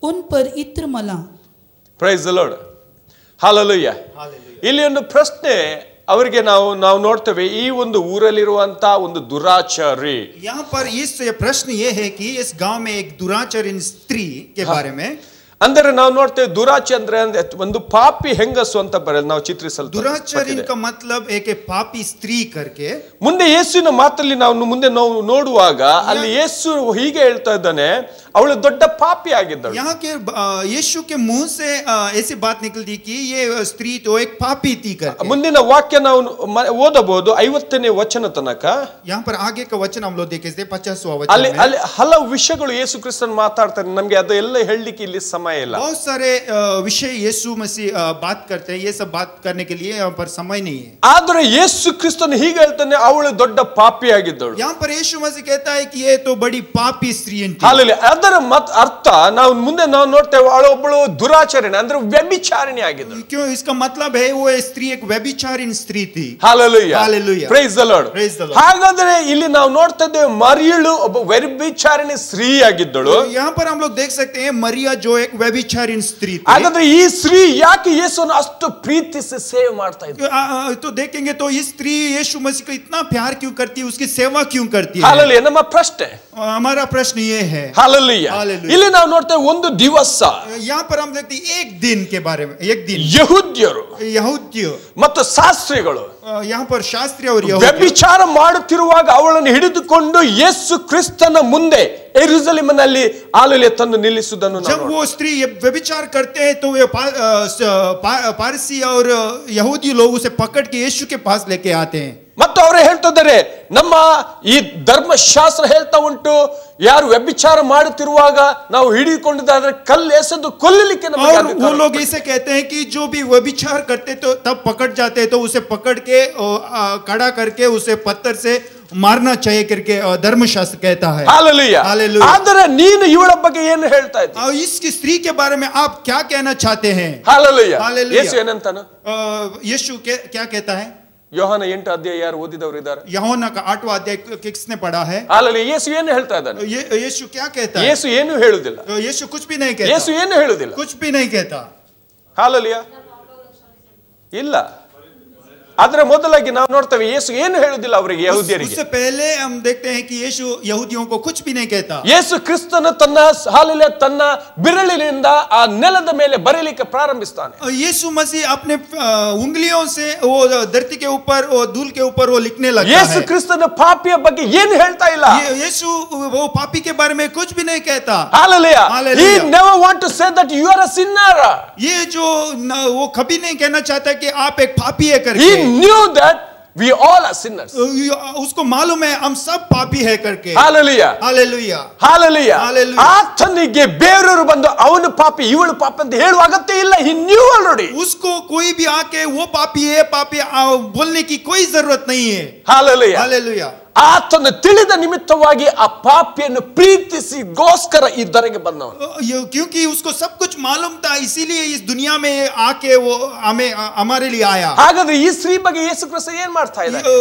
उन पर इत्र मला. Praise the lord. Hallelujah. Hallelujah. ಇಲ್ಲಿ ಒಂದು ಪ್ರಶ್ನೆ ಅವರಿಗೆ ನಾವು ನೋಡ್ತೇವೆ, ಈ ಒಂದು ಊರಲ್ಲಿರುವಂತ ಒಂದು ದುರಾಚಾರಿ. यहाँ पर इस प्रश्न ये है कि इस गांव में एक दुराचरिन स्त्री के बारे में, ಅಂದರೆ ನಾವು ನೋಡ್ತೇವೆ ದುರಾಚಾರ ಅಂದ್ರೆ ಒಂದು ಪಾಪಿ ಹೆಂಗಸು ಅಂತ ಬರೆದು ನಾವು ಚಿತ್ರಿಸಲು. दुराचरिन का मतलब एक पापी स्त्री करके. ಮುಂದೆ ಯೇಸುವಿನ ಮಾತಲ್ಲಿ ನಾವು ಮುಂದೆ ನೋಡುವಾಗ ಅಲ್ಲಿ ಯೇಸು ಹೀಗೆ ಹೇಳ್ತಾ ಇದ್ದಾನೆ, ಅವಳು ದೊಡ್ಡ ಪಾಪಿ ಆಗಿದ್ದಳು. यहाँ के यीशु के मुंह से ऐसी बात निकलती कि ये स्त्री तो एक पापी थी करके. ಮುಂದಿನ ವಾಕ್ಯ ನಾವು ಓದಬಹುದು 50ನೇ ವಚನ ತನಕ. यहाँ पर आगे का वचन हम लोग देखें 50वां ಅಲ್ಲಿ वचन में ಅಲ್ಲಿ ಹಲವು ವಿಷಯಗಳು ಯೇಸು ಕ್ರಿಸ್ತನ್ ಮಾತಾಡ್ತಾರೆ, ನಮಗೆ ಅದೆಲ್ಲ ಹೇಳಲಿಕ್ಕೆ ಇಲ್ಲಿ ಸಮಯ ಇಲ್ಲ. बहुत सारे विषय यीशु मसीह बात करते हैं, ये सब बात करने के लिए यहाँ पर समय नहीं है. ಆದ್ರೆ ಯೇಸು ಕ್ರಿಸ್ತನ್ ಹೀಗೆ ಹೇಳ್ತಾನೆ, ಅವಳು ದೊಡ್ಡ ಪಾಪಿ ಆಗಿದ್ದಳು. यहाँ पर यीशु मसीह कहता है कि ये तो बड़ी पापी स्त्री थी. ಹಾಲೆಲೂಯಾ. ಅದರ ಅರ್ಥ ನಾವು ಮುಂದೆ ನಾವು ನೋಡ್ತೇವೆ, ಅವಳೊಬ್ಬಳು ದುರಾಚರಣೆ ಅಂದ್ರೆ ವ್ಯಭಿಚಾರಿಣಿ ಆಗಿದ್ದಳು. क्यों? इसका मतलब है वो स्त्री एक व्यभिचारिण स्त्री थी. Hallelujah. Hallelujah. Praise the lord. Praise the Lord. ಹಾಗಾದ್ರೆ ಇಲ್ಲಿ ನಾವು ನೋಡ್ತಾ ಇದ್ದೇವೆ, ಮರಿಯಳು ಒಬ್ಬ ವ್ಯಭಿಚಾರಿಣಿ ಸ್ತ್ರೀ ಆಗಿದ್ದಳು. यहाँ पर हम लोग देख सकते हैं मरिया जो एक व्यभिचारिण स्त्री थी. ಹಾಗಾದ್ರೆ ಈ ಸ್ತ್ರೀ ಯಾಕೆ ಯೇಸುವನ್ನು ಅಷ್ಟು ಪ್ರೀತಿಸಿ ಸೇವೆ ಮಾಡ್ತಾ ಇದ್ಳು? तो देखेंगे तो ये स्त्री यीशु मसीह को इतना प्यार क्यों करती है, उसकी सेवा क्यों करती है? ಹಾಲೆಲೂಯಾ. ನಮ್ಮ प्रश्ನೆ. हमारा प्रश्न ये है. ಹಾಲೆಲೂಯಾ. Hallelujah. ಇಲ್ಲಿ ನಾವು ನೋಡ್ತೇವೆ ಒಂದು ದಿವಸ यहाँ पर हम देखते हैं एक दिन के बारे में. एक दिन ಯಹೂದ್ಯರು यहूदियों, ಮತ್ತು ಶಾಸ್ತ್ರಿಗಳು यहाँ पर शास्त्री और यहूदी ವ್ಯಭಿಚಾರ ಮಾಡುತ್ತಿರುವಾಗ ಅವಳನ್ನು ಹಿಡಿದುಕೊಂಡು ಯೇಸು ಕ್ರಿಸ್ತನ ಮುಂದೆ ಯೆರೂಸಲೇಮಿನಲ್ಲಿ ಹಾಲೆಲೂಯಾ ತಂದು ನಿಲ್ಲಿಸುವುದನ್ನು ನಾವು जब वो स्त्री ये व्यभिचार करते हैं तो वे पारसी और यहूदी लोग उसे पकड़ के यीशु के पास लेके आते हैं. ಮತ್ತು ಅವರು ಹೇಳ್ತಿದ್ದಾರೆ, ನಮ್ಮ ಈ ಧರ್ಮಶಾಸ್ತ್ರ ಹೇಳ್ತಾ ಉಂಟು, ಯಾರು ವ್ಯಭಿಚಾರ ಮಾಡುತ್ತಿರುವಾಗ ನಾವು ಹಿಡಿದುಕೊಂಡಿದ್ದಾದ್ರೆ ಕಲ್ಲು ಎಸೆದು ಕೊಲ್ಲಲಿಕ್ಕೆ ನಮಗೆ और अधिकार वो ಇದೆ. लोग ऐसे कहते हैं कि जो भी व्यभिचार करते तो तब पकड़ जाते तो उसे पकड़ के खड़ा करके उसे पत्थर से मारना चाहिए करके धर्मशास्त्र कहता है. ಹಾಲೆಲೂಯಾ. हालेलुया. ಆದರೆ ನೀನು ಇವಳ ಬಗ್ಗೆ ಏನು ಹೇಳ್ತಾ ಇದ್ದೀಯ? इसकी स्त्री के बारे में आप क्या कहना चाहते हैं? ಹಾಲೆಲೂಯಾ. हालेलुया. ಯೇಸು ಏನಂತಾನು? यीशु क्या कहता है? ಯೋಹಾನ 8 ಅಧ್ಯಾಯ ಯಾರು ಓದಿದವರು ಇದ್ದಾರೆ? यूहन्ना का 8वां अध्याय किसने पढ़ा है? ಹಾಲೆಲೂಯಾ. ಯೇಸು ಏನು ಹೇಳ್ತಾ ಇದ್ದಾನೆ? यीशु क्या कहता है? ಯೇಸು ಏನು ಹೇಳುವುದಿಲ್ಲ. यीशु कुछ भी नहीं कहता. ಯೇಸು ಏನು ಹೇಳುವುದಿಲ್ಲ. कुछ भी नहीं कहता. ಹಾಲೆಲೂಯಾ. ಇಲ್ಲ. ಅದರ ಮೊದಲಾಗಿ ನಾವು ನೋಡ್ತೇವೆ, ಯೇಸು ಏನು ಹೇಳುವುದಿಲ್ಲ ಅವರಿಗೆ, ಯಹೂದ್ಯರಿಗೆ. उससे पहले हम देखते हैं कि यीशु यहूदियों को कुछ भी नहीं कहता. ಯೇಸು ಕ್ರಿಸ್ತನು ತನ್ನ ಹಾಲೆಲೂಯಾ ತನ್ನ ಬಿರಳಿನಿಂದ ಆ ನೆಲದ ಮೇಲೆ ಬರೆಯಲಿಕ್ಕೆ ಪ್ರಾರಂಭಿಸ್ತಾನೆ. यीशु मसीह अपने उंगलियों से वो धरती के ऊपर वो धूल के ऊपर वो लिखने लगता ಯೇಸು है. ಕ್ರಿಸ್ತನ ಪಾಪಿಯ ಬಗ್ಗೆ ಏನು ಹೇಳ್ತಾ ಇಲ್ಲ. यीशु वो पापी के बारे में कुछ भी नहीं कहता. Hallelujah. He Hallelujah. never want to say that you are a sinner. ये जो वो कभी नहीं कहना चाहता कि आप एक पापी है He करके. knew that we all are sinners. उसको मालूम है हम सब पापी है करके. ಹಾಲೆಲೂಯಾ. हालेलुया. ಹಾಲೆಲೂಯಾ. Hallelujah. ಆತನಿಗೆ ಬೇರೆಯವರು ಬಂದು ಅವನು ಪಾಪಿ ಇವಳು ಪಾಪಿ ಅಂತ ಹೇಳುವ ಅಗತ್ಯ ಇಲ್ಲ. He knew already. उसको कोई भी आके वो पापी है पापी बोलने की कोई जरूरत नहीं है. ಹಾಲೆಲೂಯಾ. हालेलुया. ಆತನು ತಿಳಿದ ನಿಮಿತ್ತವಾಗಿ ಆ ಪಾಪಿಯನ್ನು ಪ್ರೀತಿಸಿಗೋಸ್ಕರ ಈ ಧರೆಗೆ ಬಂದವನು. क्योंकि उसको सब कुछ मालूम था इसीलिए इस दुनिया में आके वो हमारे लिए आया. ಹಾಗಾದ್ರೆ ಈ ಸ್ತ್ರೀ ಬಗ್ಗೆ ಯೇಸು ಕ್ರಿಸ್ತ ಏನ್ ಮಾಡ್ತಾ ಇದ್ದಾರೆ?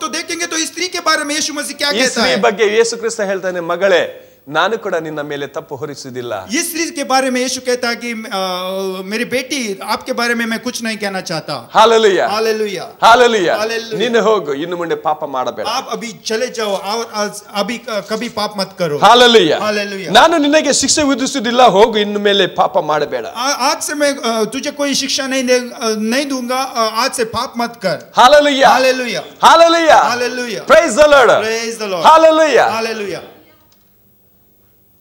तो देखेंगे तो इस स्त्री के बारे में यीशु मसीह क्या ಈ कहता ಸ್ತ್ರೀ है? ಬಗ್ಗೆ ಯೇಸು ಕ್ರಿಸ್ತ ಹೇಳ್ತಾನೆ, ಮಗಳೇ ನಾನು ಕೂಡ ನಿನ್ನ ಮೇಲೆ ತಪ್ಪು ಹೊರಿಸುವುದಿಲ್ಲ. इस स्त्री के बारे में यीशु कहता है कि मेरी बेटी आपके बारे में मैं कुछ नहीं कहना चाहता. ಹಾಲೆಲೂಯಾ. हालेलुया. ಹಾಲೆಲೂಯಾ. Hallelujah. ನೀನು ಹೋಗು, ಇನ್ನು ಮುಂದೆ ಪಾಪ ಮಾಡಬೇಡ. आप अभी चले जाओ और अभी कभी पाप मत करो. ಹಾಲೆಲೂಯಾ. Hallelujah. ನಾನು ನಿನಗೆ ಶಿಕ್ಷೆ ವಿಧಿಸುವುದಿಲ್ಲ, ಹೋಗು, ಇನ್ನು ಮೇಲೆ ಪಾಪ ಮಾಡಬೇಡ. आज से मैं तुझे कोई शिक्षा नहीं दूंगा, आज से पाप मत कर. Hallelujah. Hallelujah. Hallelujah. Hallelujah. Praise the lord. Praise the Lord. Hallelujah. Hallelujah.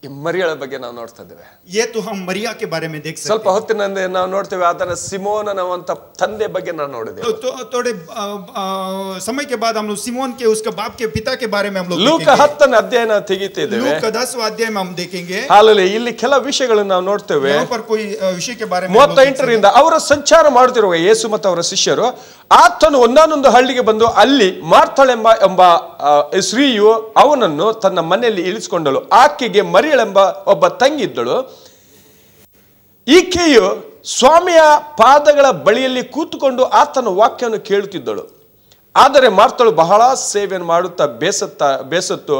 ಈ ಮರಿಯಳ ಬಗ್ಗೆ ನಾವು ನೋಡ್ತಾ ಇದ್ದೇವೆ. ये तो हम मरिया के बारे में देख सकते ಸ್ವಲ್ಪ ಹೊತ್ತಿನ ನಾವು ನೋಡ್ತೇವೆ ಆತನ ಸಿಮೋನನವಂತ ತಂದೆ ಬಗ್ಗೆ ನಾವು ನೋಡಿದ್ದೇವೆ. हैं. थोड़े समय के बाद हम लोग सिमोन के उसके बाप के पिता के बारे में हम लोग ಲೂಕ 10ನೇ ಅಧ್ಯಾಯ ನಾವು ತೆಗಿತಿದ್ದೇವೆ. लूका 10वां अध्याय में हम देखेंगे. ಹಾಲೆಲೂಯಾ. ಇಲ್ಲಿ ಕೆಲವು ವಿಷಯಗಳನ್ನು ನಾವು ನೋಡ್ತೇವೆ. यहाँ पर कोई विषय के बारे में 38ರಿಂದ ಅವರು ಸಂಚಾರ ಮಾಡುತ್ತಿರುವ ಯೇಸು ಮತ್ತು ಅವರ ಶಿಷ್ಯರು ಆತನು ಒಂದಾನೊಂದು ಹಳ್ಳಿಗೆ ಬಂದು ಅಲ್ಲಿ ಮಾರ್ಥಳೆಂಬ ಸ್ತ್ರೀಯು ಅವನನ್ನು ತನ್ನ ಮನೆಯಲ್ಲಿ ಇಳಿಸಿಕೊಂಡಳು. ಆಕೆಗೆ ಮರಿಯಳೆಂಬ ಒಬ್ಬ ತಂಗಿದ್ದಳು. ಈಕೆಯು ಸ್ವಾಮಿಯ ಪಾದಗಳ ಬಳಿಯಲ್ಲಿ ಕೂತುಕೊಂಡು ಆತನ ವಾಕ್ಯವನ್ನು ಕೇಳುತ್ತಿದ್ದಳು. ಆದರೆ ಮಾರ್ಥಳು ಬಹಳ ಸೇವೆಯನ್ನು ಮಾಡುತ್ತಾ ಬೇಸತ್ತು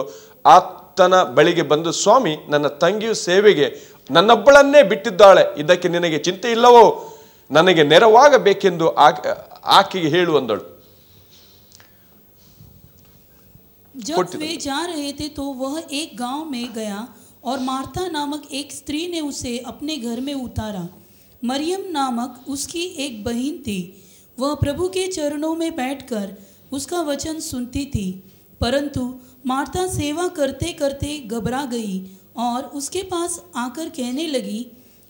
ಆತನ ಬಳಿಗೆ ಬಂದು, ಸ್ವಾಮಿ, ನನ್ನ ತಂಗಿಯು ಸೇವೆಗೆ ನನ್ನೊಬ್ಬಳನ್ನೇ ಬಿಟ್ಟಿದ್ದಾಳೆ, ಇದಕ್ಕೆ ನಿನಗೆ ಚಿಂತೆ ಇಲ್ಲವೋ? ನನಗೆ ನೆರವಾಗಬೇಕೆಂದು ಆಕೆಗೆ ಹೇಳು ಅಂದಳು. जब वे जा रहे थे तो वह एक गांव में गया और मार्था नामक एक स्त्री ने उसे अपने घर में उतारा. मरियम नामक उसकी एक बहन थी. वह प्रभु के चरणों में बैठकर उसका वचन सुनती थी. परंतु मार्था सेवा करते करते घबरा गई और उसके पास आकर कहने लगी,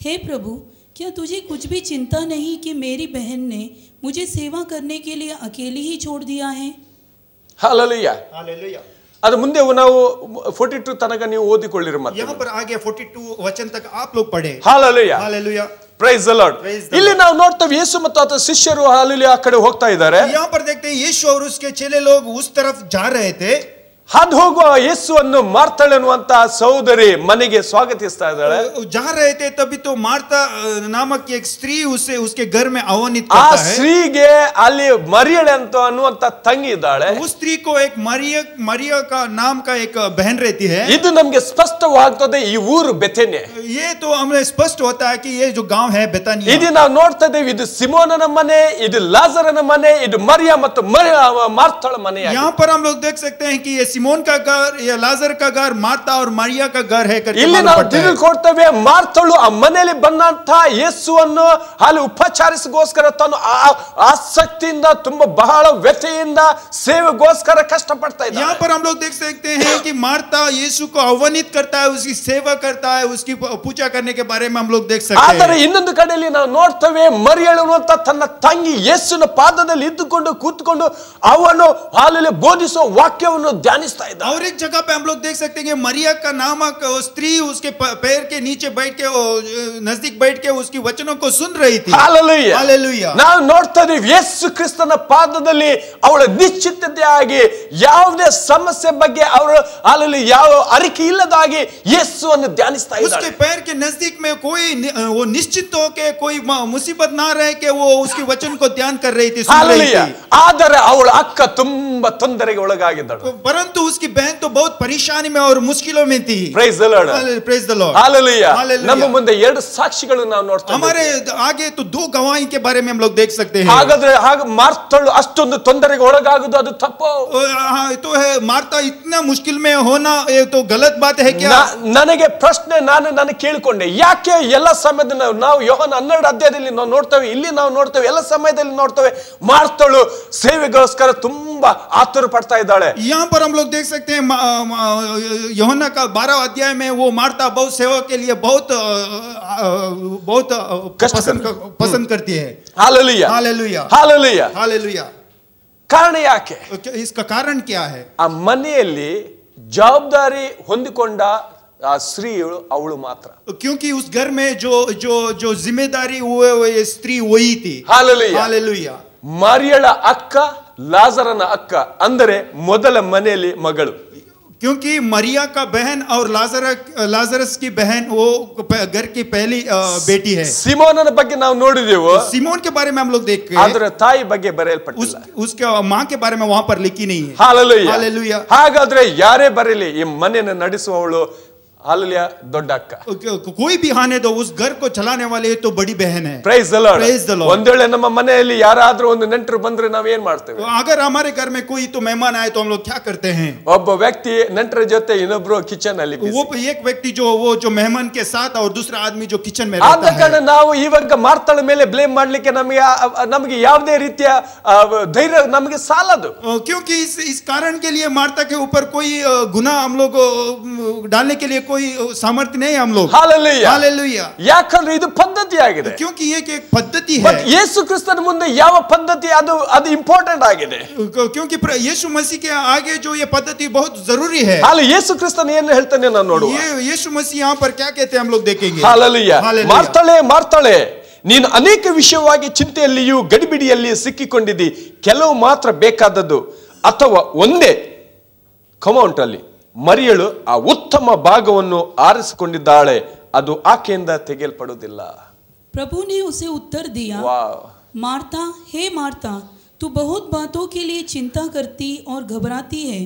हे प्रभु, क्या तुझे कुछ भी चिंता नहीं कि मेरी बहन ने मुझे सेवा करने के लिए अकेली ही छोड़ दिया है? हालेलुया. हालेलुया. ಅದು ಮುಂದೆ ನಾವು 42 ತನಕ ನೀವು ಓದಿಕೊಳ್ಳಿರಿ. ಮತ್ತೆ यहाँ पर आगे 42 वचन तक आप लोग पढ़े. Hallelujah. Hallelujah. Praise the lord. ಇಲ್ಲಿ ನಾವು ನೋಡ್ತೇವೆ ಯೇಸು ಮತ್ತು ಆತನ ಶಿಷ್ಯರು ಹಾಲೆಲುಯಾ ಆ ಕಡೆ ಹೋಗ್ತಾ ಇದ್ದಾರೆ. यहाँ पर देखते हैं यीशु और उसके चेले लोग उस तरफ जा रहे थे. ಹಾದು ಹೋಗುವ ಯೇಸುವನ್ನು ಮಾರ್ಥಳು ಎನ್ನುವಂತ ಸಹೋದರಿ ಮನೆಗೆ ಸ್ವಾಗತಿಸ್ತಾ ಇದ್ದಾಳೆ. जा रहे थे तभी तो मार्था नामक एक स्त्री उसे उसके घर में आह्वानित करता है. ಆ ಸ್ತ್ರೀಗೆ ಅಲ್ಲಿ ಮರಿಯಳೆ ಅಂತ ಅನ್ನುವಂತ ತಂಗಿ ಇದ್ದಾಳೆ. उस स्त्री को एक मरिया का नाम का एक बहन रहती है. ಇದು ನಮಗೆ ಸ್ಪಷ್ಟವಾಗ್ತದೆ. ಈ ಊರು ಬೆಥೆನ್ಯ. ये तो हमें स्पष्ट होता है कि ये जो गांव है बेतानिया. ಇದು ನಾವು ನೋಡ್ತಾ ಇದ್ದೇವೆ. ಇದು ಸಿಮೋನನ ಮನೆ, ಇದು ಲಾಜರನ ಮನೆ, ಇದು ಮರಿಯ ಮತ್ತು ಮಾರ್ಥಳ ಮನೆ. यहाँ पर हम लोग देख सकते हैं कि ये सिमोन का घर, ये लाजर का घर, मार्था और मरिया का घर है करके ಇಲ್ಲಿ ನಾವು ತಿಳ್ಕೊಳ್ತೇವೆ. ಮಾರ್ಥಳು ಆ ಮನೆಯಲ್ಲಿ ಬಂದಂತ ಯೇಸುವನ್ನು ಅಲ್ಲಿ ಉಪಚಾರಿಸಗೋಸ್ಕರ ತಾನು ಆಸಕ್ತಿಯಿಂದ ತುಂಬಾ ಬಹಳ ವ್ಯಥೆಯಿಂದ ಸೇವೆಗೋಸ್ಕರ ಕಷ್ಟಪಡ್ತಾ ಇದ್ದಾಳೆ. यहाँ पर हम लोग देख सकते हैं कि मार्था यीशु को आह्वानित करता है, उसकी सेवा करता है, उसकी पूजा करने के बारे में हम लोग देख सकते हैं. ಆದರೆ ಇನ್ನೊಂದು ಕಡೆಯಲ್ಲಿ ನಾವು ನೋಡ್ತೇವೆ ಮರಿಯಳು ಅಂತ ತನ್ನ ತಂಗಿ ಯೇಸುವಿನ ಪಾದದಲ್ಲಿ ಇದ್ದುಕೊಂಡು ಕೂತ್ಕೊಂಡು ಅವನು ಹಾಲಲ್ಲಿ ಬೋಧಿಸುವ ವಾಕ್ಯವನ್ನು ಧ್ಯಾನಿಸ್ತಾ ಇದ್ದ. और एक जगह पे हम लोग देख सकते हैं कि मरिया का नामक स्त्री उसके पैर के नीचे बैठ के नजदीक बैठ के उसकी वचनों को सुन रही थी. हालेलुया. हालेलुया. ನಾವು ನೋಡ್ತಾ ಇದ್ದೀವಿ ಯೇಸು ಕ್ರಿಸ್ತನ ಪಾದದಲ್ಲಿ ಅವಳ ನಿಶ್ಚಿತತೆಯಾಗಿ ಯಾವುದೇ ಸಮಸ್ಯೆ ಬಗ್ಗೆ ಅವರು ಅಲ್ಲಿ ಯಾವ ಅರಿಕೆ ಇಲ್ಲದಾಗಿ ಯೇಸುವನ್ನು ಧ್ಯಾನಿಸ್ತಾ ಇದ್ದಾರೆ. उसके पैर के नजदीक में कोई वो निश्चित हो के कोई मुसीबत ना रहे के वो उसके वचन को ध्यान कर रही थी, सुन रही थी. ಆದರೆ ಅವಳ ಅಕ್ಕ ತುಂಬಾ ತೊಂದರೆಗೆ ಒಳಗಾಗಿದ್ದಳು. परंतु उसकी बहन तो बहुत परेशानी में और मुश्किलों में थी. Praise the Lord. Praise the Lord. Hallelujah. ನಮ್ಮ ಮುಂದೆ ಎರಡು ಸಾಕ್ಷಿಗಳು ನಾವು ನೋಡ್ತಾ हमारे आगे तो दो गवाही के बारे में हम लोग देख सकते हैं. ಹಾಗಾದ್ರೆ ಮಾರ್ಥಳು ಅಷ್ಟೊಂದು ತೊಂದರೆಗೆ ಒಳಗಾಗುವುದು ಅದು ತಪ್ಪು? तो है मार्था इतना मुश्किल में होना ये तो गलत बात है क्या? ನನಗೆ ಪ್ರಶ್ನೆ ನಾನು ಕೇಳಿಕೊಂಡೆ, ಯಾಕೆ ಎಲ್ಲ ಸಮಯದಲ್ಲಿ ನಾವು ಯೋಹಾನ 12 ಅಧ್ಯಾಯದಲ್ಲಿ ನಾವು ನೋಡ್ತೇವೆ, ಇಲ್ಲಿ ನಾವು ನೋಡ್ತೇವೆ, ಎಲ್ಲ ಸಮಯದಲ್ಲಿ ನೋಡ್ತೇವೆ ಮಾರ್ಥಳು ಸೇವೆಗೋಸ್ಕರ ತುಂಬಾ ಆತುರ ಪಡ್ತಾ ಇದ್ದಾಳೆ. यहाँ पर हम लोग देख सकते हैं यूहन्ना का 12 अध्याय में वो मार्था बहुत सेवा के लिए बहुत पसंद करती है. हालेलुया. हालेलुया. हालेलुया. हालेलुया. ಕಾರಣ ಯಾಕೆ? इसका कारण क्या है? ಆ ಮನೆಯಲ್ಲಿ ಜವಾಬ್ದಾರಿ ಹೊಂದಿಕೊಂಡ ಆ ಸ್ತ್ರೀಯಳು ಅವಳು ಮಾತ್ರ. क्योंकि उस घर में जो जिम्मेदारी वो स्त्री वही थी. हालेलुया. हालेलुया. ಮರಿಯಳ ಅಕ್ಕ ಲಾಜರನ ಅಕ್ಕ ಅಂದರೆ ಮೊದಲ ಮನೆಯಲ್ಲಿ ಮಗಳು. क्योंकि मरिया का बहन और लाजरस की बहन वो घर की पहली बेटी है. ಸಿಮೋನನ ಬಗ್ಗೆ ನಾವು ನೋಡಿದೆವು. सिमोन के बारे में हम लोग देख ಅದರ ತಾಯಿ ಬಗ್ಗೆ ಬರೆಯಲ್ಪಟ್ಟಿಲ್ಲ. उसके माँ के बारे में वहां पर लिखी नहीं है. ಹಾಲೆಲೂಯಾ. हालेलुया. ಹಾಗಾದ್ರೆ ಯಾರೇ ಬರಲಿ ಈ ಮನೆಯನ್ನು ನಡೆಸುವವಳು हालेलुया ದೊಡ್ಡ ಅಕ್ಕ. कोई भी आने दो, उस घर को चलाने वाले तो बड़ी बहन है. Praise the lord. Praise the Lord. ಒಂದು ವೇಳೆ ನಮ್ಮ ಮನೆಯಲ್ಲಿ ಯಾರಾದ್ರೂ ಒಂದು ನೆಂಟರು ಬಂದ್ರೆ ನಾವು ಏನು ಮಾಡ್ತೇವೆ? अगर हमारे घर में कोई तो मेहमान आए तो हम लोग क्या करते हैं? ಒಬ್ಬ ವ್ಯಕ್ತಿ ನೆಂಟರ ಜೊತೆ ಇನ್ನೊಬ್ರು ಕಿಚನ್ ಅಲ್ಲಿ वो एक व्यक्ति जो मेहमान के साथ और दूसरा आदमी जो किचन में ಆದ रहता ಕಾರಣ है. ನಾವು ಇವಾಗ ಮಾರ್ಥಳ ಮೇಲೆ ಬ್ಲೇಮ್ ಮಾಡ್ಲಿಕ್ಕೆ ನಮಗೆ ಯಾವುದೇ ರೀತಿಯ ಧೈರ್ಯ ನಮಗೆ ಸಾಲದು. क्योंकि इस कारण के लिए मार्था के ऊपर कोई गुनाह हम लोग डालने के लिए कोई सामर्थ्य नहीं है हम लोग। Hallelujah. हालेलुया। ಯಾಕಂದ್ರೆ ಇದು ಪದ್ಧತಿ ಆಗಿದೆ. क्योंकि ये एक पद्धति है। ಬಟ್ ಯೇಸು ಕ್ರಿಸ್ತನ ಮುಂದೆ ಯಾವ ಪದ್ಧತಿ ಅದು ಇಂಪಾರ್ಟೆಂಟ್ ಆಗಿದೆ. क्योंकि यीशु मसीह के आगे जो ये पद्धति बहुत जरूरी है। ಅಲ್ಲಿ ಯೇಸು ಕ್ರಿಸ್ತನ ಏನು ಹೇಳ್ತಾನೆ ನಾನು ನೋಡುವ. ये यीशु मसीह यहाँ पर क्या कहते हैं हम लोग देखेंगे। ಹಾಲೆಲೂಯಾ. ಮಾರ್ತಾಳೆ ಮಾರ್ತಾಳೆ, ನೀನು ಅನೇಕ ವಿಷಯವಾಗಿ ಚಿಂತೆಯಲ್ಲಿಯೂ ಗಡಿಬಿಡಿಯಲ್ಲಿ ಸಿಕ್ಕಿಕೊಂಡಿದ್ದಿ, ಕೆಲವು ಮಾತ್ರ ಬೇಕಾದದ್ದು ಅಥವಾ ಒಂದೇ ಕಮೌಂಟಲ್ಲಿ ಮರಿಯಳು ಆ ಉತ್ತಮ ಭಾಗವನ್ನು ಆರಿಸಿಕೊಂಡಿದ್ದಾಳೆ, ಅದು ಆಕೆಯಿಂದ ತೆಗೆಯಲ್ಪಡುವುದಿಲ್ಲ. प्रभु ने उसे उत्तर दिया, ವಾವ್. मार्ता, हे मार्ता, तू बहुत बातों के लिए चिंता करती और घबराती है,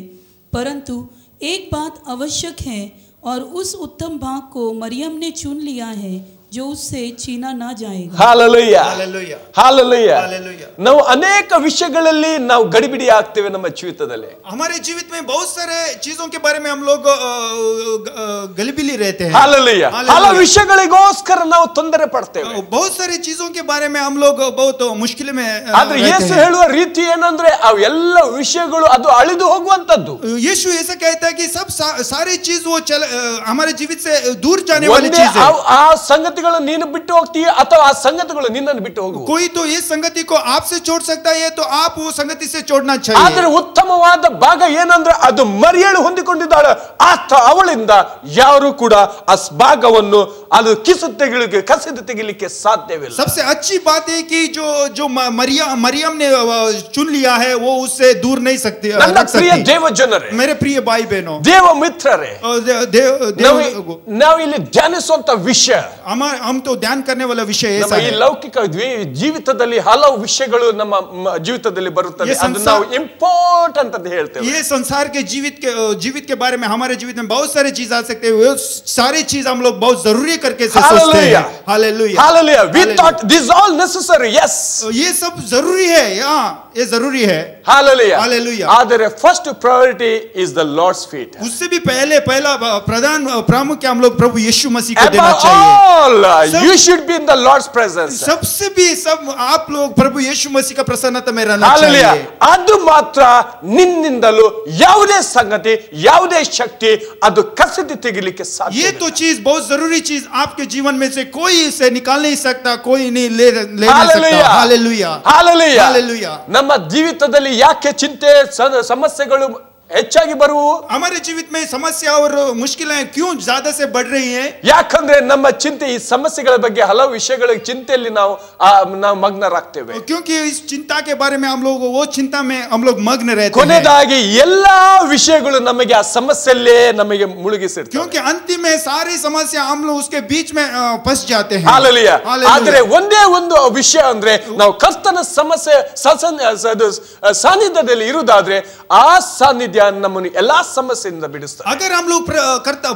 परंतु एक बात आवश्यक है और उस उत्तम भाग को मरियम ने चुन लिया है जो उससे छीना ना जाएगा. ಹಾಲೆಲೂಯಾ. हालेलुया। ಹಾಲೆಲೂಯಾ. हालेलुया। ನಾವು ಅನೇಕ ವಿಷಯಗಳಲ್ಲಿ ನಾವು ಗಡಿಬಿಡಿ ಆಗ್ತೇವೆ ನಮ್ಮ ಜೀವಿತದಲ್ಲಿ. हमारे जीवित में बहुत सारे चीजों के बारे में हम लोग गलिबिली रहते हैं। ಹಾಲೆಲೂಯಾ. ಹಲವು ವಿಷಯಗಳಿಗೋಸ್ಕರ ನಾವು ತೊಂದರೆ ಪಡ್ತೇವೆ. बहुत सारी चीजों के बारे में हम लोग बहुत मुश्किल में ಆದ್ರೆ ಯೇಸು ಹೇಳುವ ರೀತಿ ಏನಂದ್ರೆ ಅವೆಲ್ಲ ವಿಷಯಗಳು ಅದು ಅಳಿದು ಹೋಗುವಂತದ್ದು. यीशु ऐसा कहता है कि सब सारी चीज वो हमारे जीवित से दूर जाने वाली चीज है। ಆ ಸಂಗತಿಗಳು ನೀನು ಬಿಟ್ಟು ಹೋಗ್ತೀಯ ಅಥವಾ ಆ ಸಂಗತಿಗಳು ನಿನ್ನನ್ನು ಬಿಟ್ಟು ಹೋಗುವ. कोई तो ये संगति को आपसे छोड़ सकता है, तो आप वो संगति से छोड़ना चाहिए। ಆದ್ರೆ ಉತ್ತಮವಾದ ಭಾಗ ಏನಂದ್ರೆ ಅದು ಮರಿಯಳು ಹೊಂದಿಕೊಂಡಿದ್ದಾಳೆ, ಅವಳಿಂದ ಯಾರು ಕೂಡ ಆ ಭಾಗವನ್ನು ಅದು ಕಸಿದು ತೆಗಿಲಿಕ್ಕೆ ಸಾಧ್ಯವಿಲ್ಲ. सबसे अच्छी बात है कि जो मरियम ने चुन लिया है वो उससे दूर नहीं सकती। ನನ್ನ ಪ್ರಿಯ ದೇವ ಜನರೇ, मेरे प्रिय भाई बहनों, ದೇವ ಮಿತ್ರರೇ, ನಾವು ಇಲ್ಲಿ ಧ್ಯಾನಿಸುವಂತ ವಿಷಯ, हम तो ध्यान करने वाला विषय ऐसा ಈ है। ಲೌಕಿಕ ಜೀವಿತದಲ್ಲಿ ಹಲವು ವಿಷಯಗಳು ನಮ್ಮ ಜೀವಿತದಲ್ಲಿ ಬರುತ್ತದೆ, ಅದು ನಾವು ಇಂಪಾರ್ಟೆಂಟ್ ಅಂತ ಹೇಳ್ತೇವೆ. ये संसार के जीवित के बारे में हमारे जीवित में बहुत सारे चीज आ सकते हैं, वो सारी चीज हम लोग बहुत जरूरी करके से सोचते हैं। Hallelujah. Hallelujah. We thought this all necessary. Yes. ये सब जरूरी है, हाँ ये जरूरी है। Hallelujah. Hallelujah. ಆದರೆ first priority is the Lord's feet. उससे भी पहला प्रधान प्रामुख्य हम लोग प्रभु यीशु मसीह को देना Above चाहिए। all, you should be in the Lord's presence. सबसे भी सब आप लोग प्रभु यीशु मसीह का प्रसन्नता में रहना Hallelujah. चाहिए। ಅದು ಮಾತ್ರ ನಿನ್ನಿಂದಲೂ ಯಾವುದೇ ಸಂಗತಿ ಯಾವುದೇ ಶಕ್ತಿ ಅದು ಕಸಿದು ತೆಗಿಲಿಕ್ಕೆ ಸಾಧ್ಯ. ये तो चीज बहुत जरूरी चीज आपके जीवन में से कोई इसे निकाल नहीं सकता, कोई नहीं ले नहीं सकता। हालेलुया। ಹಾಲೆಲೂಯಾ. हालेलुया। ನಮ್ಮ ಜೀವಿತದಲ್ಲಿ ಯಾಕೆ ಚಿಂತೆ ಸಮಸ್ಯೆಗಳು ಹೆಚ್ಚಾಗಿ ಬರುವು? हमारे जीवित में समस्या और मुश्किलें क्यों ज्यादा से बढ़ रही हैं? ಯಾಕಂದ್ರೆ ನಮ್ಮ ಚಿಂತೆ ಈ ಸಮಸ್ಯೆಗಳ ಬಗ್ಗೆ ಹಲವು ವಿಷಯಗಳ ಚಿಂತೆಯಲ್ಲಿ ನಾವು ಮಗ್ನರಾಗ್ತೇವೆ. क्योंकि इस चिंता के बारे में हम लोग वो चिंता में हम लोग मग्न रहते हैं। ಕೊನೆದಾಗಿ ಎಲ್ಲಾ ವಿಷಯಗಳು ನಮಗೆ ಆ ಸಮಸ್ಯೆಯಲ್ಲೇ ನಮಗೆ ಮುಳುಗಿಸಿರ್ತವೆ. क्योंकि अंतिम में सारी समस्या हम लोग उसके बीच में फंस जाते हैं। ಹಾಲೆಲೂಯಾ. हालेलुया। ಆದ್ರೆ ಒಂದೇ ಒಂದು ವಿಷಯ ಅಂದ್ರೆ ನಾವು ಕರ್ತನ ಸಮಸ್ಯೆ ಸಾನ್ನಿಧ್ಯದಲ್ಲಿ ಇರುವುದಾದ್ರೆ ಆ ಸಾನ್ನಿಧ್ಯ ನಮ್ಮನ್ನು ಎಲ್ಲಾ ಸಮಸ್ಯೆಯಿಂದ ಬಿಡಿಸ್ತಾರೆ. अगर हम लोग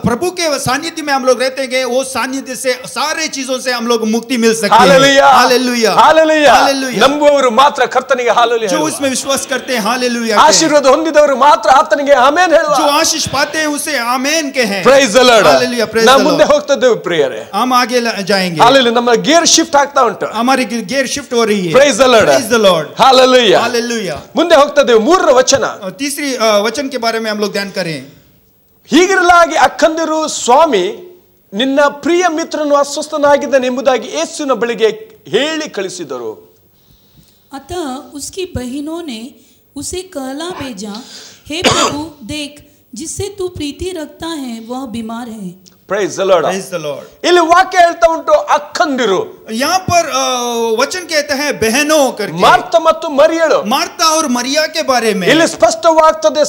प्रभु के सानिध्य में हम लोग रहते हैं, वो सानिध्य से सारे चीजों से हम लोग मुक्ति मिल सकती है। हालेलुया. हालेलुया। ಹಾಲೆಲೂಯಾ. हालेलुया। ನಂಬುವವರು ಮಾತ್ರ ಕರ್ತನಿಗೆ ಹಾಲೆಲೂಯಾ जो ಹೇಳುವ. उसमें विश्वास करते हैं हालेलुया। ಆಶೀರ್ವಾದ ಹೊಂದಿದವರು ಮಾತ್ರ ಆತನಿಗೆ ಆಮೆನ್ ಹೇಳುವ. जो आशीष पाते हैं उसे आमेन के हैं। Praise the lord. Hallelujah. Praise the ನಾವು ಮುಂದೆ लॉर्ड। ಹೋಗ್ತಾ ಇದ್ದೇವೆ ಪ್ರಿಯರೇ. हम आगे जाएंगे। ಹಾಲೆಲೂಯಾ. ನಮ್ಮ ಗೇರ್ ಶಿಫ್ಟ್ ಆಗ್ತಾ ಉಂಟು. हमारी गियर शिफ्ट हो रही है। Praise the lord. Praise the Lord. Hallelujah. Hallelujah. ಮುಂದೆ ಹೋಗ್ತಾ ಇದ್ದೇವೆ 3ರ ವಚನ. तीसरी वचन के बारे में हम लोग ध्यान करें। ಹೀಗಿರಲಾಗಿ ಅಕ್ಕಂದಿರು, ಸ್ವಾಮಿ ನಿನ್ನ ಪ್ರಿಯ ಮಿತ್ರನು ಅಸ್ವಸ್ಥನಾಗಿದ್ದಾನೆಂಬುದಾಗಿ ಯೇಸುವಿನ ಬಳಿಗೆ ಹೇಳಿ ಕಳಿಸಿದರು. अतः उसकी बहनों ने उसे कहला भेजा, हे प्रभु, देख जिससे तू प्रीति रखता है वह बीमार है. Praise the lord. Praise the Lord. ಇಲ್ಲಿ ವಾಕ್ಯ ಹೇಳ್ತಾ ಉಂಟು ಅಕ್ಕಂದಿರು. यहाँ पर वचन कहते हैं बहनों करके। ಮಾರ್ತ ಮತ್ತು ಮರಿಯಳು. मार्ता और मरिया के बारे में ಇಲ್ಲಿ ಸ್ಪಷ್ಟವಾಗ್ತದೆ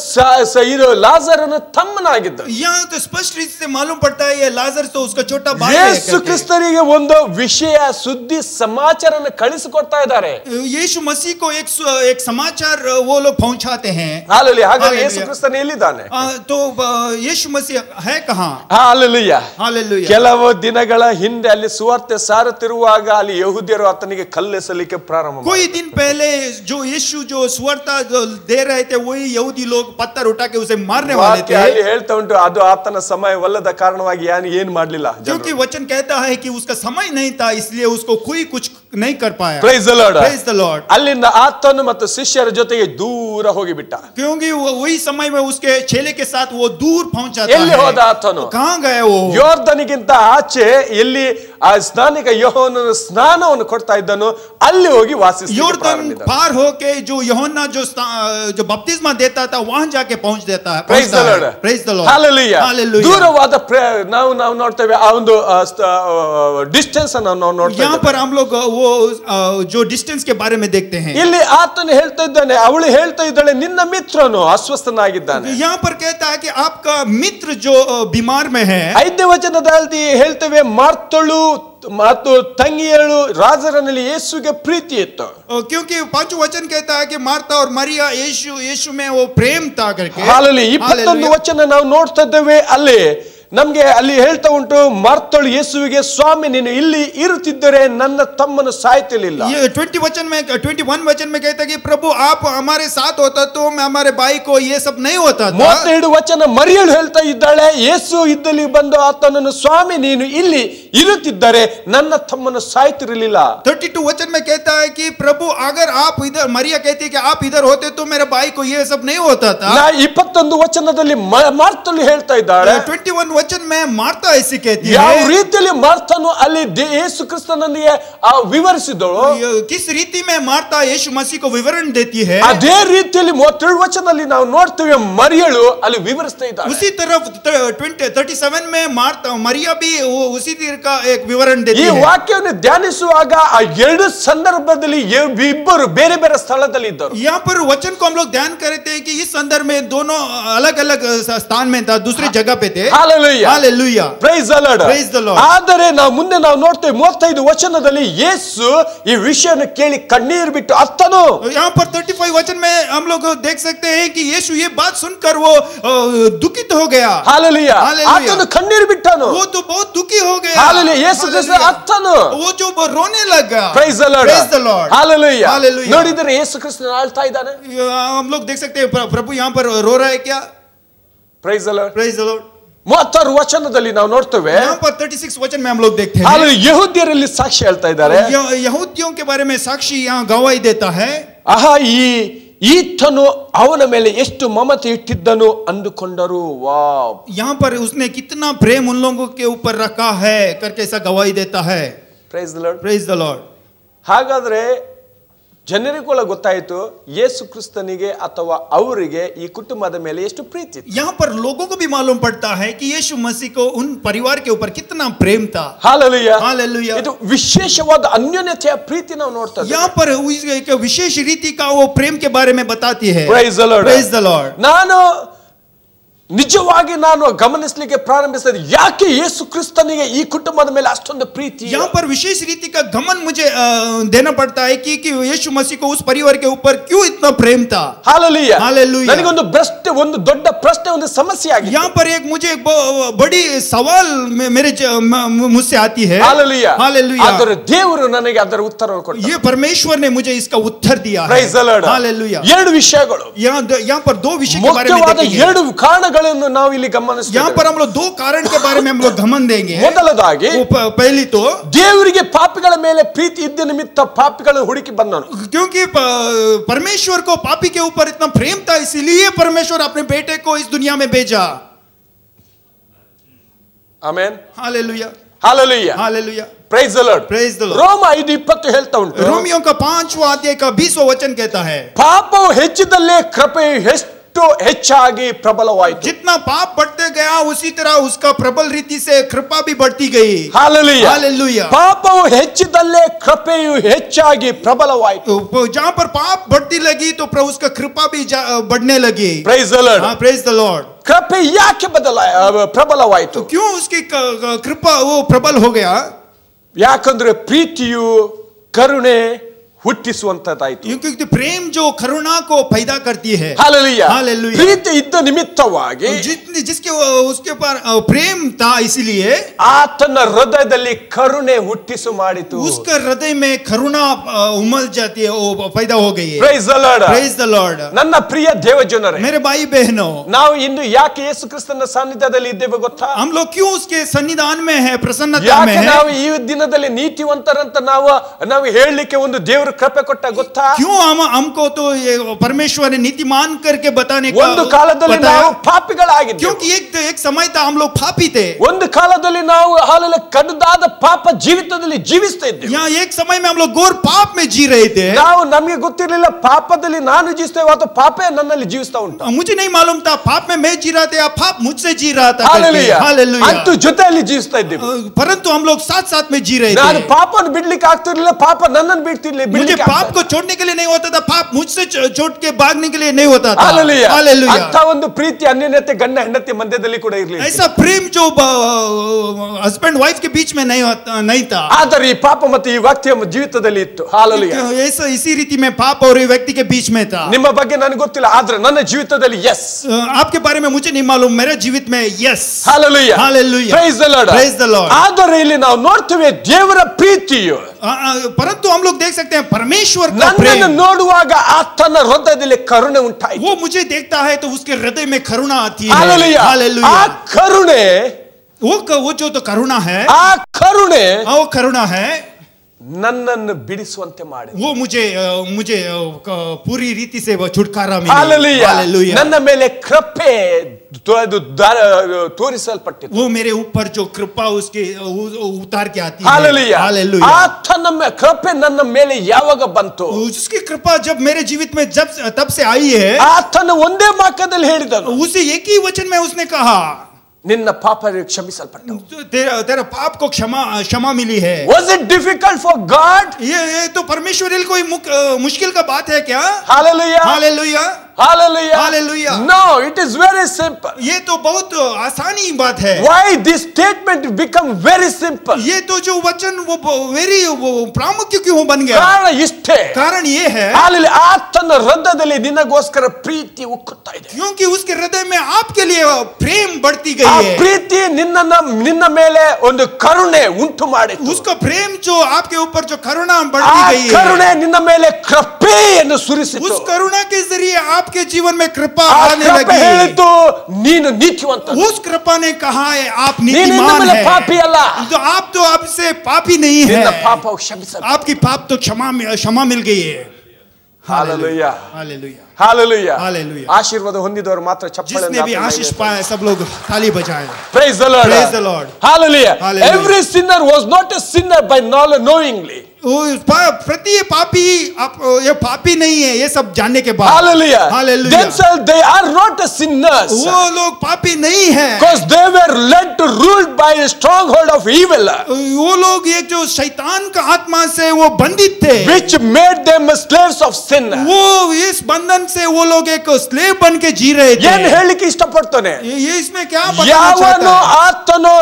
ಇದು ಲಾಜರನ ತಮ್ಮನಾಗಿದ್ದ. यहाँ तो स्पष्ट रीति से मालूम पड़ता है ये लाजर तो उसका छोटा भाई है ಯೇಸು ಕ್ರಿಸ್ತನಿಗೆ ಒಂದು ವಿಷಯ ಸುದ್ದಿ ಸಮಾಚಾರನ ಕಳಿಸಿಕೊಡ್ತಾ ಇದ್ದಾರೆ. यीशु मसीह को एक समाचार वो लोग पहुंचाते हैं। ಹಾಲೆಲೂಯಾ. ಹಾಗಾದ್ರೆ ಯೇಸು ಕ್ರಿಸ್ತನ ಎಲ್ಲಿದ್ದಾನೆ? तो यीशु मसीह है कहाँ? ಹಾಲೆಲೂಯಾ. हालेलुया। ಕೆಲವು ದಿನಗಳ ಹಿಂದೆ ಅಲ್ಲಿ ಸುವಾರ್ತೆ ಸಾರುತ್ತಿರುವಾಗ ಅಲ್ಲಿ ಯಹೂದ್ಯರು ಆತನಿಗೆ ಕಲ್ಲೆಸಲಿಕ್ಕೆ ಪ್ರಾರಂಭ ಮಾಡಿದರು. कोई दिन पहले जो यीशु जो सुवार्ता दे रहे थे वही यहूदी लोग पत्थर उठा के उसे मारने वाले थे। ಅಲ್ಲಿ ಹೇಳ್ತಾ ಉಂಟು ಅದು ಆತನ ಸಮಯವಲ್ಲದ ಕಾರಣವಾಗಿ ಏನು ಮಾಡಲಿಲ್ಲ. क्योंकि वचन कहता है कि उसका समय नहीं था इसलिए उसको कोई कुछ नहीं कर पाया। Praise the Lord. Praise the Lord. ಅಲ್ಲಿಂದ ಆತನು ಮತ್ತು ಶಿಷ್ಯರ ಜೊತೆಗೆ ದೂರ ಹೋಗಿಬಿಟ್ಟ. क्योंकि वही समय में उसके चेले के साथ वो दूर पहुंच जाता ಎಲ್ಲಿ है। ಹೋದ ಆತನು? कहाँ गए वो? ಯೋರ್ದನಿಗಿಂತ ಆಚೆ ಎಲ್ಲಿ ಆ ಸ್ನಾನಿಕ ಯೋಹಾನನು ಸ್ನಾನವನ್ನು ಕೊಡ್ತಾ ಇದ್ದನು ಅಲ್ಲಿ ಹೋಗಿ ವಾಸಿಸಲಿಕ್ಕೆ योर्दन ಪ್ರಾರಂಭಿಸಿದ. पार होके जो यूहन्ना जो बपतिस्मा देता था वहां जाके पहुंच देता है। Praise the Lord. Praise the Lord. Hallelujah. Hallelujah. ದೂರವಾದ ನಾವು ನೋಡ್ತೇವೆ ಆ ಒಂದು ಡಿಸ್ಟೆನ್ಸ್ ಅನ್ನು ನಾವು ನೋಡ್ತಾ यहाँ ಇದ್ದೇವೆ. पर हम लोग वो जो डिस्टेंस के बारे में देखते हैं। ಇಲ್ಲಿ ಆತನು ಹೇಳ್ತಾ ಇದ್ದಾನೆ, ಅವಳು ಹೇಳ್ತಾ ಇದ್ದಾಳೆ ನಿನ್ನ ಮಿತ್ರನು ಅಸ್ವಸ್ಥನಾಗಿದ್ದಾನೆ. यहाँ पर कहता है कि आपका मित्र जो बीमार में है। 5ನೇ ವಚನದಲ್ಲಿ ಹೇಳ್ತೇವೆ, ಮಾರ್ತಳು ಮತ್ತು ತಂಗಿಯಳು ರಾಜರನಲ್ಲಿ ಯೇಸುಗೆ ಪ್ರೀತಿ ಇತ್ತು. क्योंकि 5 वचन कहता है कि मार्ता और मरिया यीशु में वो प्रेम था करके। ಹಾಲೆಲೂಯಾ. 21 ವಚನ ನಾವು ನೋಡ್ತಾ ಇದ್ದೇವೆ, ಅಲ್ಲಿ ನಮ್ಗೆ ಅಲ್ಲಿ ಹೇಳ್ತಾ ಉಂಟು, ಮಾರ್ತಳು ಯೇಸುವಿಗೆ, ಸ್ವಾಮಿ ನೀನು ಇಲ್ಲಿ ಇರುತ್ತಿದ್ದರೆ ನನ್ನ ತಮ್ಮನು ಸಾಯ್ತಿರಲಿಲ್ಲ. ये 21 वचन में कहता है कि प्रभु आप हमारे साथ होता तो हमारे भाई को ये सब नहीं होता था। 32 ವಚನ ಮರಿಯಳು ಹೇಳ್ತಾ ಇದ್ದಾಳೆ, ಯೇಸು ಇದ್ದಲ್ಲಿ ಬಂದು ಆತನನ್ನು, ಸ್ವಾಮಿ ನೀನು ಇಲ್ಲಿ ಇರುತ್ತಿದ್ದರೆ ನನ್ನ ತಮ್ಮನು ಸಾಯ್ತಿರಲಿಲ್ಲ. 32 वचन में कहता है कि प्रभु अगर आप इधर, मरिया कहती है कि आप इधर होते तो मेरे भाई को ये सब नहीं होता था। 21 ವಚನದಲ್ಲಿ ಮಾರ್ತಳು ಹೇಳ್ತಾ ಇದ್ದಾಳೆ, 21 वचन में मार्ता ऐसी कहती ಯಾವ है। ರೀತಿಯಲ್ಲಿ ಮಾರ್ತನು ಅಲ್ಲಿ ಯೇಸು ಕ್ರಿಸ್ತನಿಗೆ ವಿವರಿಸಿದಳು, किस रीति में मार्ता यीशु मसीह को विवरण देती है, ಅದೇ ರೀತಿಯಲ್ಲಿ 37 ವಚನದಲ್ಲಿ ನಾವು ನೋಡ್ತೇವೆ ಮರಿಯಳು ಅಲ್ಲಿ ವಿವರಿಸ್ತಾ ಇದ್ದಾಳೆ. उसी तरफ 37 में मार्ता मरिया भी उसी तरह का एक विवरण देती ಈ है। ವಾಕ್ಯವನ್ನು ಧ್ಯಾನಿಸುವಾಗ ಆ ಎರಡು ಸಂದರ್ಭದಲ್ಲಿ ಇಬ್ಬರು ಬೇರೆ ಬೇರೆ ಸ್ಥಳದಲ್ಲಿ ಇದ್ದರು. यहाँ पर वचन को हम लोग ध्यान करते हैं कि इस संदर्भ में दोनों अलग अलग स्थान में था, दूसरी जगह पे थे। Hallelujah. Hallelujah. Praise the Lord. Praise the Lord. ಆದರೆ ನಾವು ಮುಂದೆ ನಾವು ನೋಡ್ತೇವೆ 35 ವಚನದಲ್ಲಿ ಯೇಸು ಈ ವಿಷಯವನ್ನು ಕೇಳಿ ಕಣ್ಣೀರು ಬಿಟ್ಟು ಅತ್ತನು. यहाँ पर 35 वचन में हम लोग देख सकते हैं कि यीशु ये बात सुनकर वो दुखित हो गया। Hallelujah. Hallelujah. ಆತನು ಕಣ್ಣೀರು ಬಿಟ್ಟನು. वो तो बहुत दुखी हो गया। Hallelujah. ಯೇಸು ಕ್ರಿಸ್ತ ಅತ್ತನು. वो जो रोने लगा। Praise the Lord. Praise the Lord. Hallelujah. Hallelujah. ನೋಡಿದರೆ ಯೇಸು ಕ್ರಿಸ್ತನು ಅಳ್ತಾ ಇದ್ದಾನೆ. हम लोग देख सकते हैं प्रभु यहाँ पर रो रहा है क्या? Praise the Lord. Praise the Lord. 36 ವಚನದಲ್ಲಿ ನಾವು ನೋಡ್ತೇವೆ, यहाँ पर 36 वचन में हम लोग देखते हैं। ಅಲ್ಲಿ ಯಹೂದ್ಯರಲ್ಲಿ ಸಾಕ್ಷಿ ಹೇಳ್ತಾ ಇದ್ದಾರೆ, यहूदियों के बारे में साक्षी यहाँ गवाही देता है। ಆಹಾ ಈತನು ಅವನ ಮೇಲೆ ಎಷ್ಟು ಮಮತೆ ಇಟ್ಟಿದ್ದನು ಅಂದುಕೊಂಡರು. ವಾವ್. यहाँ पर उसने कितना प्रेम उन लोगों के ऊपर रखा है करके ऐसा गवाही देता है। Praise the Lord. Praise the Lord. ಹಾಗಾದ್ರೆ ಜನರಿಗೂ ಗೊತ್ತಾಯಿತು ಯೇಸು ಕ್ರಿಸ್ತನಿಗೆ ಅಥವಾ ಅವರಿಗೆ ಈ ಕುಟುಂಬದ ಮೇಲೆ ಎಷ್ಟು ಪ್ರೀತಿ ಇತ್ತು. यहाँ पर लोगों को भी मालूम पड़ता है कि यीशु मसीह को उन परिवार के ऊपर कितना प्रेम था। ಹಾಲೆಲೂಯಾ. हालेलुया। ಇದು ವಿಶೇಷವಾದ ಅನ್ಯೋನ್ಯತೆಯ ಪ್ರೀತಿ ನಾವು ನೋಡ್ತಾ ಇದ್ದೇವೆ. यहाँ पर एक विशेष रीति का वो प्रेम के बारे में बताती है। Praise the Lord. Praise the Lord. ನಿಜವಾಗಿ ನಾನು ಗಮನಿಸಲಿಕ್ಕೆ ಪ್ರಾರಂಭಿಸಿದೆ, ಯಾಕೆ ಯೇಸು ಕ್ರಿಸ್ತನಿಗೆ ಈ ಕುಟುಂಬದ ಮೇಲೆ ಅಷ್ಟೊಂದು ಪ್ರೀತಿ. यहाँ पर विशेष रीति का गमन मुझे देना पड़ता है कि यीशु मसीह को उस परिवार के ऊपर क्यों इतना प्रेम था। हालेलुया. हालेलुया। ನನಗೊಂದು ಒಂದು ದೊಡ್ಡ ಪ್ರಶ್ನೆ, ಒಂದು ಸಮಸ್ಯೆ ಆಗಿದೆ. यहाँ पर एक मुझे बड़ी सवाल मेरे मुझसे आती है। हालेलुया. हालेलुया। ಆದರೆ ದೇವರು ನನಗೆ ಅದರ ಉತ್ತರವನ್ನು ಕೊಟ್ಟ. ये परमेश्वर ने मुझे इसका उत्तर दिया है। Praise the Lord. हालेलुया। ಎರಡು ವಿಷಯಗಳು, यहाँ पर 2 विषय के बारे में ಮುಖ್ಯವಾದ देखेंगे। ಎರಡು ಕಾರಣಗಳನ್ನು ನಾವು ಇಲ್ಲಿ ಗಮನಿಸ್ತೇವೆ. यहाँ पर हम लोग 2 कारण के बारे में हम लोग गमन देंगे। ಮೊದಲದಾಗಿ पहली तो ದೇವರಿಗೆ ಪಾಪಿಗಳ ಮೇಲೆ ಪ್ರೀತಿ ಇದ್ದ ನಿಮಿತ್ತ ಪಾಪಿಗಳನ್ನು ಹುಡುಕಿ ಬಂದನು. क्योंकि परमेश्वर को पापी के ऊपर इतना प्रेम था, इसीलिए परमेश्वर अपने बेटे को इस दुनिया में भेजा। Amen. Hallelujah. Hallelujah. Hallelujah. Praise the Lord. Praise the Lord. ರೋಮ 5:20 ಹೇಳ್ತಾ ಉಂಟು, रोमियो का 5वां अध्याय का 20वां वचन कहता है, ಪಾಪವು ಹೆಚ್ಚಿದಲ್ಲೇ ಕೃಪೆಯು ಎಷ್ಟು ಹೆಚ್ಚಾಗಿ ಪ್ರಬಲವಾಯಿತು. जितना पाप बढ़ते गया उसी तरह उसका प्रबल रीति से कृपा भी बढ़ती गई। हालेलुया. हालेलुया। ಪಾಪವು ಹೆಚ್ಚಿದಲ್ಲೇ ಕೃಪೆಯು ಹೆಚ್ಚಾಗಿ ಪ್ರಬಲವಾಯಿತು. जहाँ पर पाप बढ़ती लगी तो उसका कृपा भी बढ़ने लगी। Praise the Lord. हाँ, praise the Lord. ಕೃಪೆ ಯಾಕೆ ಪ್ರಬಲವಾಯಿತು? क्यों उसकी कृपा वो प्रबल हो गया? ಯಾಕಂದ್ರೆ ಪ್ರೀತಿಯು, ಕರುಣೆ, ಹುಟ್ಟಿಸುವಂತದ್ದಾಯಿತು. क्योंकि प्रेम जो करुणा को पैदा करती है. ಹಾಲೆಲೂಯಾ. हालेलुया. ಪ್ರೀತಿ ಇದ್ದ ನಿಮಿತ್ತವಾಗಿ जिसके उसके ऊपर प्रेम था, इसलिए ಆತನ ಹೃದಯದಲ್ಲಿ ಕರುಣೆ ಹುಟ್ಟಿಸು ಮಾಡಿತು. उसका हृदय में करुणा उमल जाती है, वो पैदा हो गई है. Praise the lord. Praise the Lord. ನನ್ನ ಪ್ರಿಯ ದೇವಜನರೇ, मेरे भाई बहनों, ನಾವು ಇಂದು ಯಾಕೆ ಯೇಸು ಕ್ರಿಸ್ತನ ಸಾನ್ನಿಧ್ಯದಲ್ಲಿ ಇದ್ದೇವೆ ಗೊತ್ತಾ? हम लोग क्यों उसके सन्निधान में है, प्रसन्नता में ಯಾಕೆ है? ನಾವು ಈ ದಿನದಲ್ಲಿ ನೀತಿವಂತರಂತ ನಾವು ಹೇಳಲಿಕ್ಕೆ ಒಂದು ದೇವರು ಕೃಪೆ ಕೊಟ್ಟ ಗೊತ್ತಾ? क्यों हमको तो ये परमेश्वर ने नीतिमान करके बताने का ಒಂದು ಕಾಲದಲ್ಲಿ बताया? ನಾವು ಪಾಪಿಗಳಾಗಿದ್ದೆವು. क्योंकि एक समय था हम लोग पापी थे. ಒಂದು ಕಾಲದಲ್ಲಿ ನಾವು ಹಾಲಲ್ಲಿ ಕಡ್ದಾದ ಪಾಪ ಜೀವಿತದಲ್ಲಿ ಜೀವಿಸ್ತಾ ಇದ್ದೇವೆ. यहाँ एक समय में हम लोग घोर पाप में जी रहे थे. ನಾವು ನಮಗೆ ಗೊತ್ತಿರಲಿಲ್ಲ ಪಾಪದಲ್ಲಿ ನಾನು ಜೀವಿಸ್ತೇವೆ ಅಥವಾ ಪಾಪೇ ನನ್ನಲ್ಲಿ ಜೀವಿಸ್ತಾ ಉಂಟು. मुझे नहीं मालूम था पाप में मैं जी रहा था या पाप मुझसे जी रहा था. ಹಾಲೆಲೂಯಾ. हालेलुया. ಅಂತೂ ಜೊತೆಯಲ್ಲಿ ಜೀವಿಸ್ತಾ ಇದ್ದೇವೆ. परंतु हम लोग साथ साथ में जी रहे ನಾನು थे. ಪಾಪವನ್ನು ಬಿಡ್ಲಿಕ್ಕೆ ಆಗ್ತಿರ್ಲಿಲ್ಲ, ಪಾಪ ನನ್ನನ್ನು मुझे पाप को छोड़ने के लिए नहीं होता था, पाप मुझसे छोड़ के भागने के लिए नहीं होता था. ಹಾಲೆಲೂಯಾ. हालेलुया. ಅಂತ ಒಂದು ಪ್ರೀತಿ ಅನ್ಯೋನ್ಯತೆ ಗಂಡ ಹೆಂಡತಿ ಮಧ್ಯದಲ್ಲಿ ಕೂಡ ಇರಲಿಲ್ಲ. ऐसा प्रेम जो हस्बैंड वाइफ के बीच में नहीं था. ಆದರೆ ಈ ಪಾಪ ಮತ್ತು ಈ ವ್ಯಕ್ತಿಯ ಜೀವಿತದಲ್ಲಿ ಇತ್ತು. ಹಾಲೆಲೂಯಾ. ऐसा इसी रीति में पाप और ये व्यक्ति के बीच में था. ನಿಮ್ಮ ಬಗ್ಗೆ ನನಗೆ ಗೊತ್ತಿಲ್ಲ, ಆದ್ರೆ ನನ್ನ ಜೀವಿತದಲ್ಲಿ ಎಸ್. आपके बारे में मुझे नहीं मालूम, मेरे जीवित में yes. Hallelujah. Hallelujah. Praise the lord. Praise the Lord. ಆದರೆ ಇಲ್ಲಿ ನಾವು ನೋಡ್ತೇವೆ ದೇವರ ಪ್ರೀತಿಯು परंतु हम लोग देख सकते हैं परमेश्वर का ನನ್ನನ್ನು प्रेम. ನೋಡುವಾಗ ಆತನ ಹೃದಯದಲ್ಲಿ ಕರುಣೆ ಉಂಟಾಯಿತು. वो मुझे देखता है तो उसके हृदय में करुणा आती है. ಹಾಲೆಲೂಯಾ. हालेलुया. ಆ ಕರುಣೆ, वो जो तो करुणा है, ಆ ಕರುಣೆ वो करुणा है, ನನ್ನನ್ನು ಬಿಡಿಸುವಂತೆ ಮಾಡಿ वो मुझे पूरी रीति से वो छुटकारा मिला. ಹಾಲೆಲೂಯಾ. हालेलुया. ನನ್ನ ಮೇಲೆ ಕೃಪೆ ತೋರಿಸಲ್ಪಟ್ಟಿತು. वो मेरे ऊपर जो कृपा उसके उतार के आती है. ಹಾಲೆಲೂಯಾ. हालेलुया. ಆತನ ಕೃಪೆ ನನ್ನ ಮೇಲೆ ಯಾವಾಗ ಬಂತು? उसकी कृपा जब मेरे जीवित में तब से आई है. ಆತನ ಒಂದೇ ವಾಕ್ಯದಲ್ಲಿ ಹೇಳಿದನು, उसे एक ही वचन में उसने कहा, ನಿನ್ನ ಪಾಪ ಕ್ಷಮಿಸಲ್ಪಟ್ಟು. तेरा पाप को क्षमा मिली है. Was it difficult for God? ये तो परमेश्वर के लिए कोई मुश्किल का बात है क्या? Hallelujah. Hallelujah. Hallelujah. Hallelujah. No, it is very simple. ये तो बहुत आसानी बात है. Why this statement become very simple? ये तो जो वचन वो वेरी प्रामुख्य क्यों बन गया? ಕಾರಣ ಇಷ್ಟೇ. कारण ये है, Hallelujah. ಆತನ ಹೃದಯದಲ್ಲಿ ನಿನಗೋಸ್ಕರ ಪ್ರೀತಿ ಉಕ್ಕುತ್ತಾ ಇದೆ. क्योंकि उसके हृदय में आपके लिए प्रेम बढ़ती ಆ गई है. ಪ್ರೀತಿ ನಿನ್ನ ಮೇಲೆ ಒಂದು ಕರುಣೆ ಉಂಟು ಮಾಡಿತು. उसका प्रेम जो आपके ऊपर जो करुणा ಆ बढ़ती गई है, ಕರುಣೆ ನಿನ್ನ ಮೇಲೆ ಕೃಪೆಯನ್ನು ಸುರಿಸಿತು. उस करुणा के जरिए आपके जीवन में कृपा ಆ आने ಕೃಪೆ लगी. ಹೇಳಿತು ನೀನು ನೀತಿವಂತ. उस कृपा ने कहा है आप ನೀನು ಇನ್ನು नीतिमान ಮೇಲೆ है. ಪಾಪಿ ಅಲ್ಲ. तो आप तो आपसे पापी नहीं है. ನಿನ್ನ ಪಾಪವು ಕ್ಷಮಿಸಲ್ಪಟ್ಟಿತು. आपकी पाप तो क्षमा मिल गई है. हालेलुया. हालेलुया. हालेलुया. हालेलुया. ಆಶೀರ್ವಾದ ಹೊಂದಿದವರು ಮಾತ್ರ ಚಪ್ಪಾಳೆ जिसने भी आशीष पाया सब लोग ताली बजाएं. Praise the Lord. Praise the Lord. Hallelujah. Hallelujah. Every sinner was not a sinner by knowingly. प्रति पापी ये पापी नहीं है ये सब जानने के बाद. Hallelujah. Hallelujah. Themselves they are not a sinners. वो लोग पापी नहीं है. Because they were led to ruled by a stronghold of evil, वो लोग एक जो शैतान का आत्मा से वो बंधित थे, which made them slaves of sin. वो इस बंधन से वो लोग एक स्लेव बन के जी रहे थे. ಏನು ಹೇಳಲಿಕ್ಕೆ ಇಷ್ಟಪಡ್ತಾನೆ? ये इसमें क्या बताना ಯಾವನು चाहता है? ಆತನು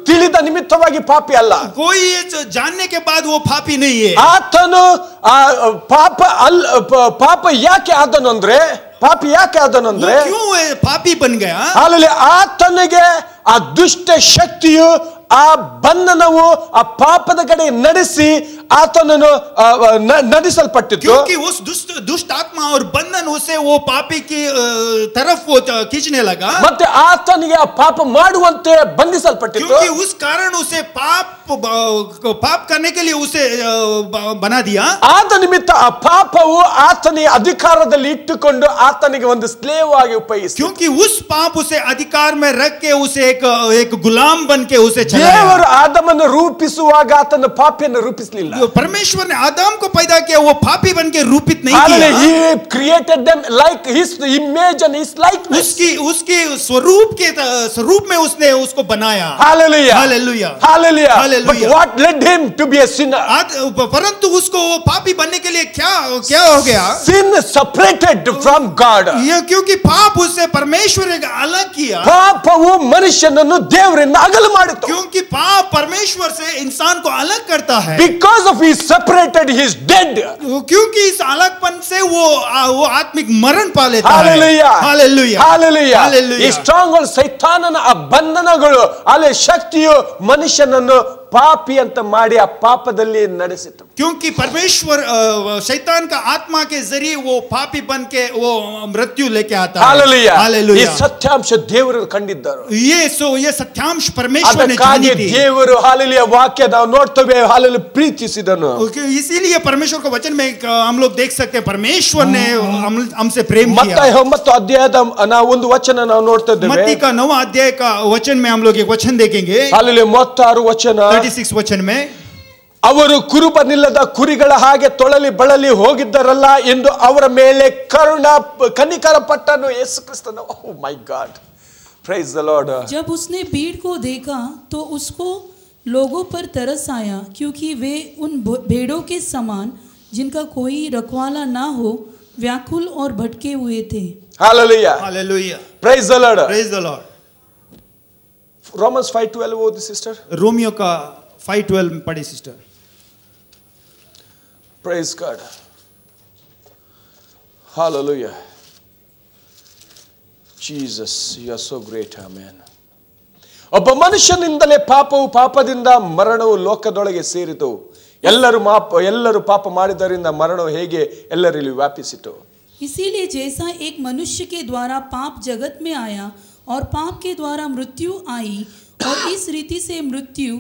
ತಿಳಿದ ನಿಮಿತ್ತವಾಗಿ ಪಾಪಿ ಅಲ್ಲ. कोई ये जानने के बाद वो पापी नहीं है. ಆತನು ಪಾಪ ಯಾಕೆ ಆದನು ಅಂದ್ರೆ ಪಾಪಿ ಯಾಕೆ ಆದನು ಅಂದ್ರೆ वो क्यों ये पापी बन गया? ಅಲ್ಲಿ ಆತನಿಗೆ ಆ ದುಷ್ಟ ಶಕ್ತಿಯು ಆ ಬಂಧನವು ಆ ಪಾಪದ ಕಡೆ ನಡೆಸಿ ಆತನನ್ನು ನಡೆಸಲ್ಪಟ್ಟಿತು. क्योंकि उस दुष्ट आत्मा और बंधन उसे वो पापी की तरफ वो खींचने लगा. ಮತ್ತೆ ಆತನಿಗೆ ಆ ಪಾಪ ಮಾಡುವಂತೆ ಬಂಧಿಸಲ್ಪಟ್ಟಿತು. क्योंकि उस कारण उसे पाप करने के लिए उसे बना दिया. ಆದ ನಿಮಿತ್ತ ಆ ಪಾಪವು ಆತನಿಗೆ ಅಧಿಕಾರದಲ್ಲಿ ಇಟ್ಟುಕೊಂಡು ಆತನಿಗೆ ಒಂದು ಸ್ಲೇವ್ ಆಗಿ ಉಪಯೋಗಿಸಿತು. क्योंकि उस पाप उसे अधिकार में रख के उसे एक गुलाम बन के उसे ದೇವರು ಆದಮನ್ನು ರೂಪಿಸುವಾಗ ಆತನ ಪಾಪಿಯನ್ನು ರೂಪಿಸಲಿಲ್ಲ. परमेश्वर ने आदम को पैदा किया, वो पापी बन के रूपित नहीं किया. He created them like his image and his likeness. उसके स्वरूप में उसने उसको बनाया. Hallelujah. Hallelujah. Hallelujah. Hallelujah. But what led him to be a sinner? परंतु उसको वो पापी बनने के लिए क्या हो गया? Sin separated from God. ये क्योंकि पाप उससे परमेश्वर ने अलग किया. ಪಾಪವು ಮನುಷ್ಯನನ್ನು ದೇವರಿಂದ ಅಗಲ ಮಾಡಿತು. क्योंकि पाप परमेश्वर से इंसान को अलग करता है, Because of he separated, he is dead. क्योंकि इस अलगपन से वो आत्मिक मरण पा लेता Hallelujah. है। Hallelujah, Hallelujah. हालेलुया। ಈ ಸ್ಟ್ರಾಂಗ್ ಸೈತಾನನ ಆ ಬಂಧನಗಳು ಅಲ್ಲಿ ಶಕ್ತಿಯು ಮನುಷ್ಯನನ್ನು ಪಾಪಿ ಅಂತ ಮಾಡಿ ಆ ಪಾಪದಲ್ಲಿ ನಡೆಸಿತು. क्योंकि परमेश्वर शैतान का आत्मा के जरिए वो पापी बन के वो मृत्यु लेके आता है। Hallelujah. ಈ हालेलुया। ಸತ್ಯಾಂಶ ದೇವರು ಕಂಡಿದ್ದರು. ये सत्यांश परमेश्वर ने ಅದಕ್ಕಾಗಿ जानी थी। ದೇವರು ಹಾಲೆಲೂಯಾ ವಾಕ್ಯ ನಾವು ನೋಡ್ತೇವೆ, ಹಾಲೆಲೂಯಾ ಪ್ರೀತಿಸಿದನು. इसीलिए परमेश्वर को वचन में हम लोग देख सकते हैं परमेश्वर ने हमसे प्रेम किया। ಮತ್ತಾಯ 9 ಅಧ್ಯಾಯದ ನಾವು ಒಂದು ವಚನ ನಾವು ನೋಡ್ತಾ ಇದ್ದೇವೆ. मत्ती का 9 अध्याय का वचन में हम लोग एक वचन देखेंगे। ಹಾಲೆಲೂಯಾ 36 ವಚನ. 36 वचन में ಅವರು ಕುರುಬನಿಲ್ಲದ ಕುರಿಗಳ ಹಾಗೆ ತೊಳಲಿ ಬಳಲಿ ಹೋಗಿದ್ದರಲ್ಲ ಎಂದು ಅವರ ಮೇಲೆ ಕನಿಕರ ಪಟ್ಟನು ಯೇಸು ಕ್ರಿಸ್ತನು. ಓ my god, praise the lord. जब उसने भीड़ को देखा तो उसको लोगों पर तरस आया, क्योंकि वे उन भेड़ों के समान जिनका कोई रखवाला ना हो व्याकुल और भटके हुए थे। Hallelujah, hallelujah, praise the Lord. Praise the Lord. Romans 5:12 ओदी सिस्टर. रोमियो का 5:12 में पढ़ी sister. Praise God. Hallelujah. Jesus, you are so great. Amen. ಒಬ್ಬ ಮನುಷ್ಯನಿಂದಲೇ ಪಾಪವು, ಪಾಪದಿಂದ ಮರಣವು ಲೋಕದೊಳಗೆ ಸೇರಿತು. ಎಲ್ಲರೂ ಪಾಪ ಮಾಡಿದ್ದರಿಂದ ಮರಣವು ಹೇಗೆ ಎಲ್ಲರಲ್ಲಿ ವ್ಯಾಪಿಸಿತು. इसीलिए जैसा एक मनुष्य के द्वारा पाप जगत में आया और पाप के द्वारा मृत्यु आई, और इस रीति से मृत्यु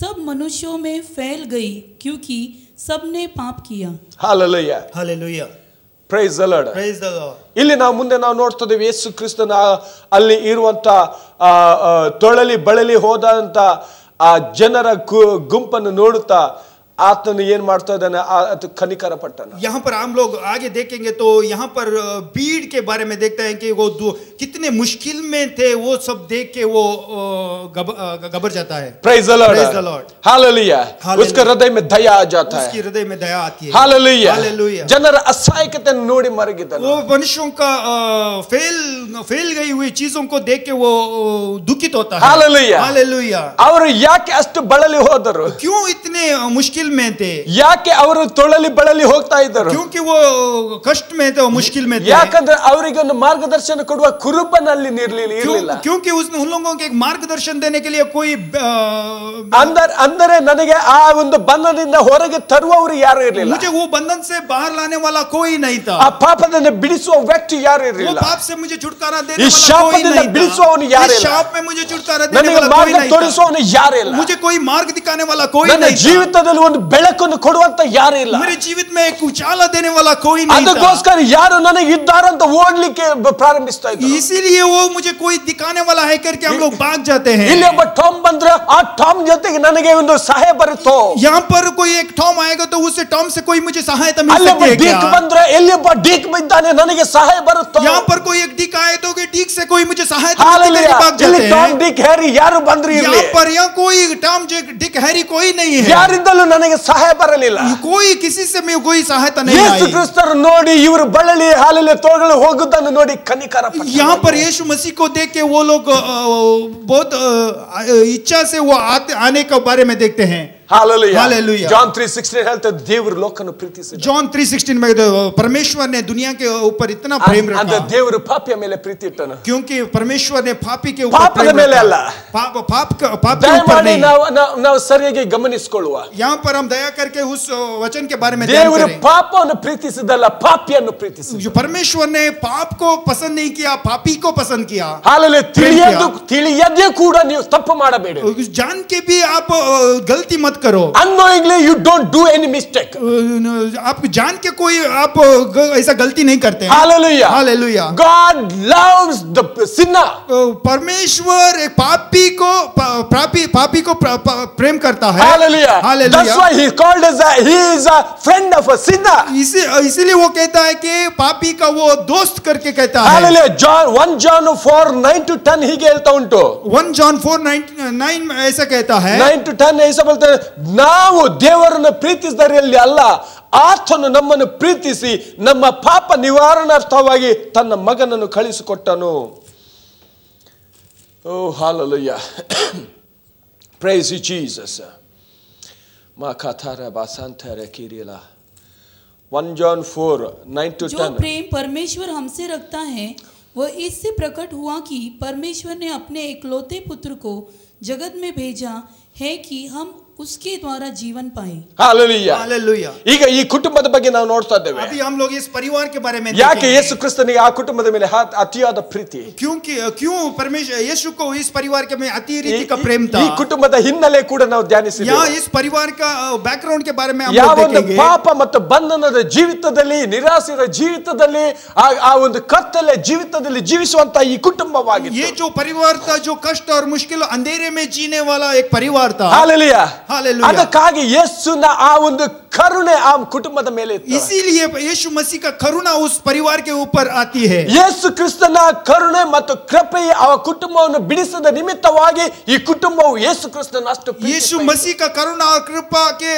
सब मनुष्यों में फैल गई, क्योंकि सबने पाप किया। Hallelujah. Hallelujah, Praise the Lord. Praise the Lord. ಇಲ್ಲಿ ನಾವು ಮುಂದೆ ನಾವು ನೋಡ್ತಾ ಇದ್ದೇವೆ ಯೇಸು ಕ್ರಿಸ್ತನ ಅಲ್ಲಿ ಇರುವಂತ ತೊಳಲಿ ಬಳಲಿ ಹೋದಂತ ಆ ಜನರ ಗುಂಪನ್ನು ನೋಡುತ್ತಾ ಆತನು ಏನ್ ಮಾಡ್ತಾ ಇದ್ದಾನೆ, ಕನಿಕರ ಪಟ್ಟನು. यहाँ पर हम लोग आगे देखेंगे तो यहाँ पर भीड़ के बारे में देखते हैं कि वो कितने मुश्किल में थे, वो सब देख के वो घबर जाता है। Praise the Lord. Praise the Lord. Hallelujah. उसके हृदय में दया आ जाता है. उसकी हृदय में दया आती है। Hallelujah. Hallelujah. ಜನರ ಅಸಹಾಯಕತೆಯನ್ನು ನೋಡಿ ಮರಗಿದನು. वो मनुष्यों का फेल गई हुई चीजों को देख के वो दुखित होता है। Hallelujah. हालेलुया। ಅವರು ಯಾಕೆ ಅಷ್ಟು ಬಳಲಿ ಹೋದರು? क्यों इतने मुश्किल में थे? ಯಾಕೆ ಅವರು ತೊಳಲಿ ಬಳಲಿ ಹೋಗ್ತಾ ಇದ್ದರು? क्योंकि वो कष्ट में थे, वो मुश्किल में थे। ಯಾಕಂದ್ರೆ ಅವರಿಗೆ ಒಂದು ಮಾರ್ಗದರ್ಶನ ಕೊಡುವ ಕುರುಬನಲ್ಲಿ ಇರಲಿಲ್ಲ. क्योंकि उन लोगों के एक मार्गदर्शन देने के लिए कोई ಅಂದರೆ ನನಗೆ ಆ ಒಂದು ಬಂಧನದಿಂದ ಹೊರಗೆ ತರುವವರು ಯಾರು ಇರಲಿಲ್ಲ. मुझे वो बंधन से बाहर लाने वाला कोई नहीं था। ಆ ಪಾಪದಿಂದ ಬಿಡಿಸುವ ವ್ಯಕ್ತಿ ಯಾರು ಇರಲಿಲ್ಲ. वो पाप से मुझे छुटकारा देने इस वाला शाप कोई में नहीं बिड़सुववनु था। यारू इस ಇಲ್ಲ. शाप में मुझे छुटकारा देने ನನಗೆ वाला कोई ಮಾರ್ಗ नहीं ತೋರಿಸುವವನು था। ಯಾರು ಇಲ್ಲ. मुझे कोई मार्ग दिखाने वाला कोई ನನ್ನ नहीं था। ಜೀವಿತದಲ್ಲಿ ಒಂದು ಬೆಳಕನ್ನು ಕೊಡುವಂತ ಯಾರು ಇಲ್ಲ. मेरे जीवित में एक उजाला देने वाला कोई नहीं था। ಅದಕ್ಕೋಸ್ಕರ ಯಾರು ನನಗೆ ಇದ್ದಾರಂತ ಓಡ್ಲಿಕ್ಕೆ ಪ್ರಾರಂಭಿಸ್ತಾ ಇದ್ರು. इसीलिए वो मुझे कोई दिखाने वाला है करके हम लोग भाग जाते हैं। ಇಲ್ಲಿ ಒಬ್ಬ ಟಾಮ್ ಬಂದ್ರೆ ಆ ಟಾಮ್ ಜೊತೆಗೆ ನನಗೆ ಒಂದು ಸಹಾಯ ಬರುತ್ತೋ. यहाँ पर कोई एक टॉम आएगा तो उससे टॉम से कोई मुझे सहायता मिल ಅಲ್ಲಿ सकती ಒಬ್ಬ है क्या? ಡೀಕ್ ಬಂದ್ರೆ ಎಲ್ಲಿ ಒಬ್ಬ ಡೀಕ್ ಬಿದ್ದಾನೆ ನನಗೆ ಸಹಾಯ ಬರುತ್ತೋ. यहाँ पर कोई एक डीक आए तो डीक से कोई मुझे सहायता हालेलुया. करके भाग ಇಲ್ಲಿ जाते ಟಾಮ್ हैं। ಡೀಕ್ ಹ್ಯಾರಿ ಯಾರು ಬಂದ್ರು ಇರಲಿ, यहाँ पर यहाँ कोई टॉम डिक हैरी कोई नहीं है। ಯಾರಿಂದಲೂ ನನಗೆ ಸಹಾಯ ಬರಲಿಲ್ಲ. कोई किसी से मैं कोई सहायता नहीं ಯೇಸು आई। ಕ್ರಿಸ್ತರು ನೋಡಿ ಇವರು ಬಳಲಿ ಹಾಲೆಲೂಯಾ ತೋಳಲು ಹೋಗುವುದನ್ನು ನೋಡಿ ಕನಿಕರ ಪಟ್ಟನು. यहाँ पर यीशु मसीह को देख के वो लोग बहुत इच्छा से वो आने के बारे में देखते हैं। Hallelujah. Hallelujah. John 3:16 ಹೇಳ್ತಾ ದೇವರು ಲೋಕವನ್ನು ಪ್ರೀತಿಸಿದ. John 3:16 में परमेश्वर ने दुनिया के ऊपर इतना प्रेम ಅಂದ್ರೆ रखा, ದೇವರು ಪಾಪಿಯ ಮೇಲೆ ಪ್ರೀತಿ ಇಟ್ಟನು. क्योंकि परमेश्वर ने पापी के ऊपर ಪಾಪದ प्रेम ಮೇಲೆ रखा। ಅಲ್ಲ. पाप के ऊपर ದಯಮಾಡಿ नहीं। ನಾವು ಸರಿಯಾಗಿ ಗಮನಿಸಿಕೊಳ್ಳುವ. यहाँ पर हम दया करके उस वचन के बारे में ध्यान ದೇವರು करें। ಪಾಪವನ್ನು ಪ್ರೀತಿಸಿದಲ್ಲ, ಪಾಪಿಯನ್ನು ಪ್ರೀತಿಸಿದ. जो परमेश्वर ने पाप को पसंद नहीं किया, पापी को पसंद किया। ಹಾಲೆಲೂಯಾ. ತಿಳಿಯದೆ ಕೂಡ ನೀವು ತಪ್ಪು ಮಾಡಬೇಡಿ. जान के भी आप गलती मत करो। Unknowingly you don't do any mistake. आप जान के कोई आप ऐसा गलती नहीं करते हैं। Hallelujah. Hallelujah. God loves the sinner. परमेश्वर एक पापी को प्रेम करता है। Hallelujah. Hallelujah. That's why he called as he is a friend of a sinner. इसीलिए वो कहता है कि पापी का वो दोस्त करके कहता है। Hallelujah. 1 John 4:9-10 ಹೀಗೆ ಹೇಳ್ತಾ ಉಂಟು. 1 John 4:9 में ऐसा कहता है। 9-10 ऐसा बोलते हैं, ನಾವು ದೇವರನ್ನು ಪ್ರೀತಿಸಿದರಲ್ಲಿ ಅಲ್ಲ, ಆತನು ನಮ್ಮನ್ನು ಪ್ರೀತಿಸಿ ನಮ್ಮ ಪಾಪ ನಿವಾರಣಾರ್ಥವಾಗಿ ತನ್ನ ಮಗನನ್ನು ಕಳಿಸಿಕೊಟ್ಟನು. ಓ hallelujah. Praise you, Jesus. Makatara basantara kirila. 1 John 4, 9 to 10. जो प्रेम परमेश्वर हमसे रखता है वह इससे प्रकट हुआ कि परमेश्वर ने अपने एकलौते पुत्र को जगत में भेजा है कि हम उसके द्वारा जीवन पाए। Hallelujah. हालेलुया। ಈಗ ಈ ಕುಟುಂಬದ ಬಗ್ಗೆ ನಾವು ನೋಡ್ತಾ ಇದ್ದೇವೆ. अभी हम लोग इस परिवार के बारे में ಯಾಕೆ देखेंगे। ಯೇಸು ಕ್ರಿಸ್ತನಿಗೆ ಆ ಕುಟುಂಬದ ಮೇಲೆ ಅತಿಯಾದ ಪ್ರೀತಿ? क्यों परमेश्वर यीशु को इस परिवार के में अति रीति का प्रेम था। ಈ ಕುಟುಂಬದ ಹಿನ್ನೆಲೆ ಕೂಡ ನಾವು ಧ್ಯಾನಿಸಿದ್ದೇವೆ. यहाँ इस परिवार का बैकग्राउंड के बारे में हम ಯಾವ लोग ಒಂದು देखेंगे। ಪಾಪ ಮತ್ತು ಬಂಧನದ ಜೀವಿತದಲ್ಲಿ, ನಿರಾಸೆಯ ಜೀವಿತದಲ್ಲಿ, ಆ ಒಂದು ಕತ್ತಲೆ ಜೀವಿತದಲ್ಲಿ ಜೀವಿಸುವಂತ ಈ ಕುಟುಂಬವಾಗಿತ್ತು. ये जो परिवार था जो कष्ट और मुश्किल अंधेरे में जीने वाला एक परिवार था। ಹಾಲೆಲೂಯಾ. हालेलुया। ಅದಕ್ಕಾಗಿ ಯೇಸುನ ಆ ಒಂದು ಕರುಣೆ ಆ ಕುಟುಂಬದ ಮೇಲೆ ಇತ್ತು. इसीलिए यीशु मसीह का करुणा उस परिवार के ऊपर आती है। ಯೇಸು ಕ್ರಿಸ್ತನ ಕರುಣೆ ಮತ್ತು ಕೃಪೆಯು ಆ ಕುಟುಂಬವನ್ನು ಬಿಡಿಸದ ನಿಮಿತ್ತವಾಗಿ ಈ ಕುಟುಂಬವು ಯೇಸು ಕ್ರಿಸ್ತನ ಅಷ್ಟು यीशु मसीह का करुणा और कृपा के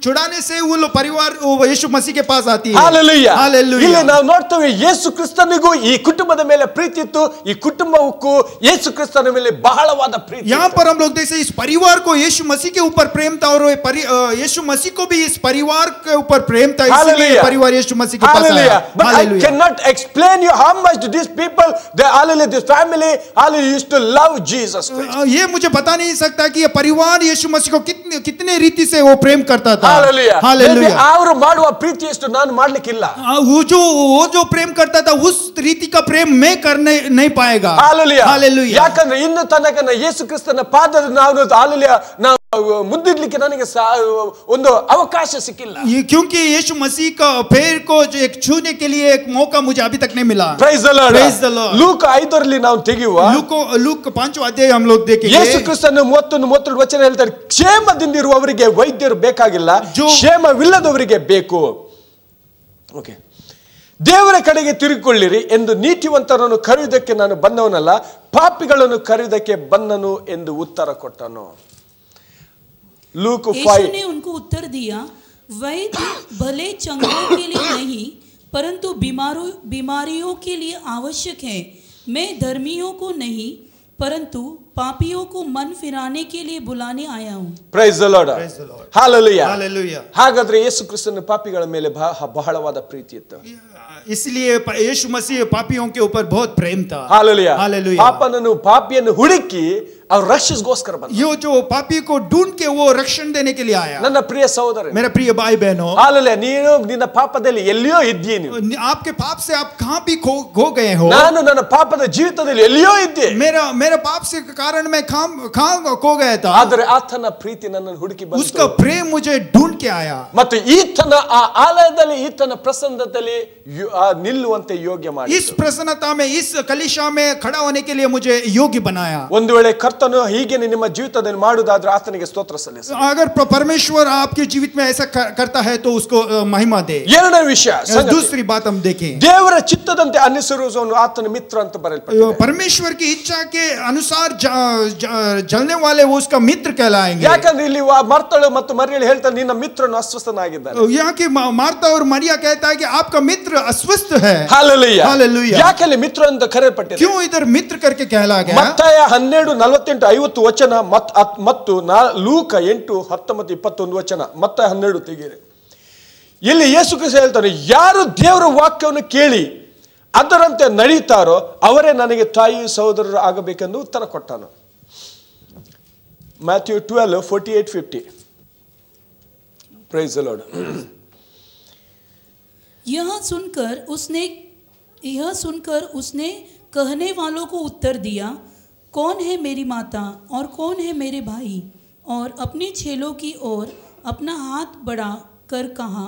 छुड़ाने से वो लोग परिवार यीशु मसीह के पास आती है। ಹಾಲೆಲೂಯಾ. हालेलुया। ಇಲ್ಲಿ ನಾವು ನೋಡ್ತೇವೆ ಯೇಸು ಕ್ರಿಸ್ತನಿಗೂ ಈ ಕುಟುಂಬದ ಮೇಲೆ ಪ್ರೀತಿ ಇತ್ತು, ಈ ಕುಟುಂಬಕ್ಕೂ ಯೇಸು ಕ್ರಿಸ್ತನ ಮೇಲೆ ಬಹಳವಾದ ಪ್ರೀತಿ. यहाँ पर हम लोग देखते हैं इस परिवार को यीशु मसीह के ऊपर प्रेम था और यीशु मसीह को भी इस परिवार के ऊपर प्रेम था, इसलिए परिवार यीशु मसीह के पास आया। But I cannot explain you how much these people, this family, used to love Jesus Christ. ये मुझे बता नहीं सकता कि ये परिवार यीशु मसीह को कितने रीति से वो प्रेम करता था। Hallelujah. ಅವರು ಮಾಡುವ ಪ್ರೀತಿಯಷ್ಟು ನಾನು ಮಾಡ್ಲಿಕ್ಕಿಲ್ಲ. वो जो प्रेम करता था उस रीति का प्रेम मैं करने नहीं पाएगा। Hallelujah. ಯಾಕಂದ್ರೆ ಇನ್ನು ತನಕ ಯೇಸು ಕ್ರಿಸ್ತನ ಪಾದದ ನಾವು ಮುದ್ದಿಡ್ಲಿಕ್ಕೆ ನನಗೆ ಒಂದು ಅವಕಾಶ ಸಿಕ್ಕಿಲ್ಲ. क्योंकि यीशु मसीह का पैर को जो एक छूने के लिए एक मौका मुझे अभी तक नहीं मिला। Praise the Lord. Praise the Lord. ಲೂಕ 5ರಲ್ಲಿ ನಾವು ತೆಗೆಯುವ लूक 5वां अध्याय हम लोग देखेंगे। ಯೇಸು ಕ್ರಿಸ್ತನ 31 ವಚನ ಹೇಳ್ತಾರೆ, ಕ್ಷೇಮದಿಂದಿರುವವರಿಗೆ ವೈದ್ಯರು ಬೇಕಾಗಿಲ್ಲ, ಕ್ಷೇಮವಿಲ್ಲದವರಿಗೆ ಬೇಕು. ಓಕೆ. ದೇವರ ಕಡೆಗೆ ತಿರುಗಿಕೊಳ್ಳಿರಿ ಎಂದು ನೀತಿವಂತರನ್ನು ಕರೆಯುವುದಕ್ಕೆ ನಾನು ಬಂದವನಲ್ಲ, ಪಾಪಿಗಳನ್ನು ಕರೆಯುವುದಕ್ಕೆ ಬಂದನು ಎಂದು ಉತ್ತರ ಕೊಟ್ಟನು. यीशु ने उनको उत्तर दिया, वैद्य भले चंगों के लिए नहीं परंतु बीमारियों के लिए आवश्यक है। मैं धर्मियों को नहीं परंतु पापियों को मन फिराने के लिए बुलाने आया हूँ। Praise the Lord. Hallelujah. Hallelujah. ಹಾಗಾದ್ರೆ ಯೇಸು ಕ್ರಿಸ್ತನ ಪಾಪಿಗಳ ಮೇಲೆ ಬಹಳವಾದ ಪ್ರೀತಿ ಇತ್ತು. इसलिए यीशु मसीह पापियों के ऊपर बहुत प्रेम था। Hallelujah. Hallelujah. ಪಾಪಿಯನ್ನು ಹುಡುಕಿ ಅವ್ರ ರಕ್ಷಿಸಗೋಸ್ಕರ ಬಂದ. यो जो पापी को ढूंढ के वो रक्षण देने के लिए आया। ನನ್ನ ಪ್ರಿಯ ಸಹೋದರ, मेरे प्रिय भाई बहनों, Hallelujah. ನೀನು ನಿನ್ನ ಪಾಪದಲ್ಲಿ ಎಲ್ಲಿಯೋ ಇದ್ದೀಯ. आपके पाप से आप कहाँ भी खो गए हो। ನಾನು ನನ್ನ ಪಾಪದ ಜೀವಿತದಲ್ಲಿ ಎಲ್ಲಿಯೋ ಇದ್ದೆ. मेरा पाप से कारण मैं कहाँ खो गया था। ಆದರೆ ಆತನ ಪ್ರೀತಿ ನನ್ನನ್ನು ಹುಡುಕಿ ಬಂತು. उसका प्रेम मुझे ढूंढ के आया। ಮತ್ತು ಈತನ ಆ ಆಲಯದಲ್ಲಿ ಈತನ ಪ್ರಸನ್ನದಲ್ಲಿ ನಿಲ್ಲುವಂತೆ ಯೋಗ್ಯ ಮಾಡಿ. इस प्रसन्नता में इस कलीशा में खड़ा होने के लिए मुझे योग्य बनाया। ಒಂದು ವೇಳೆ ಕರ್ತನು ಹೀಗೆ ನಿಮ್ಮ ಜೀವಿತದಲ್ಲಿ ಮಾಡುವುದಾದ್ರೆ ಆತನಿಗೆ ಸ್ತೋತ್ರ ಸಲ್ಲಿಸಿ. अगर परमेश्वर आपके जीवित में ऐसा करता है तो उसको महिमा दे। ಎರಡನೇ ವಿಷಯ, दूसरी बात हम देखें, ದೇವರ ಚಿತ್ತದಂತೆ ಅನುಸರಿಸುವವನು ಆತನ ಮಿತ್ರ ಅಂತ ಬರೆಯಲ್ಪಟ್ಟಿದೆ. परमेश्वर की इच्छा के अनुसार चलने वाले वो उसका मित्र कहलाएंगे। ಯಾಕಂದ್ರೆ ಇಲ್ಲಿ ಮರ್ತಳು ಮತ್ತು ಮರಿಯಳು ಹೇಳ್ತಾರೆ, ನಿನ್ನ ಮಿತ್ರನು ಅಸ್ವಸ್ಥನಾಗಿದ್ದಾನೆ. यहाँ की मार्ता और मरिया कहता है कि आपका मित्र अस्वस्थ है। Hallelujah. Hallelujah. ಯಾಕಲ್ಲಿ ಮಿತ್ರ ಅಂತ ಕರೆಯಲ್ಪಟ್ಟಿದೆ? क्यों इधर मित्र करके कहला गया? ಮತ್ತಾಯ 12:48-50 ವಚನ ಮತ್ತು ಲೂಕ 8:19-21 ವಚನ. ಮತ್ತಾಯ 12 ತೆಗೀರಿ. ಇಲ್ಲಿ ಯೇಸು ಕ್ರಿಸ್ತ ಹೇಳ್ತಾನೆ, ಯಾರು ದೇವರ ವಾಕ್ಯವನ್ನು ಕೇಳಿ ಅದರಂತೆ ನಡೆಯುತ್ತಾರೋ ಅವರೇ ನನಗೆ ತಾಯಿ ಸಹೋದರರು ಆಗಬೇಕೆಂದು ಉತ್ತರ ಕೊಟ್ಟನು. Matthew 12:48-50. Praise the Lord. यह सुनकर उसने कहने वालों को उत्तर दिया, कौन है मेरी माता और कौन है मेरे भाई? और अपने चेलों की ओर अपना हाथ बढ़ा कर कहा,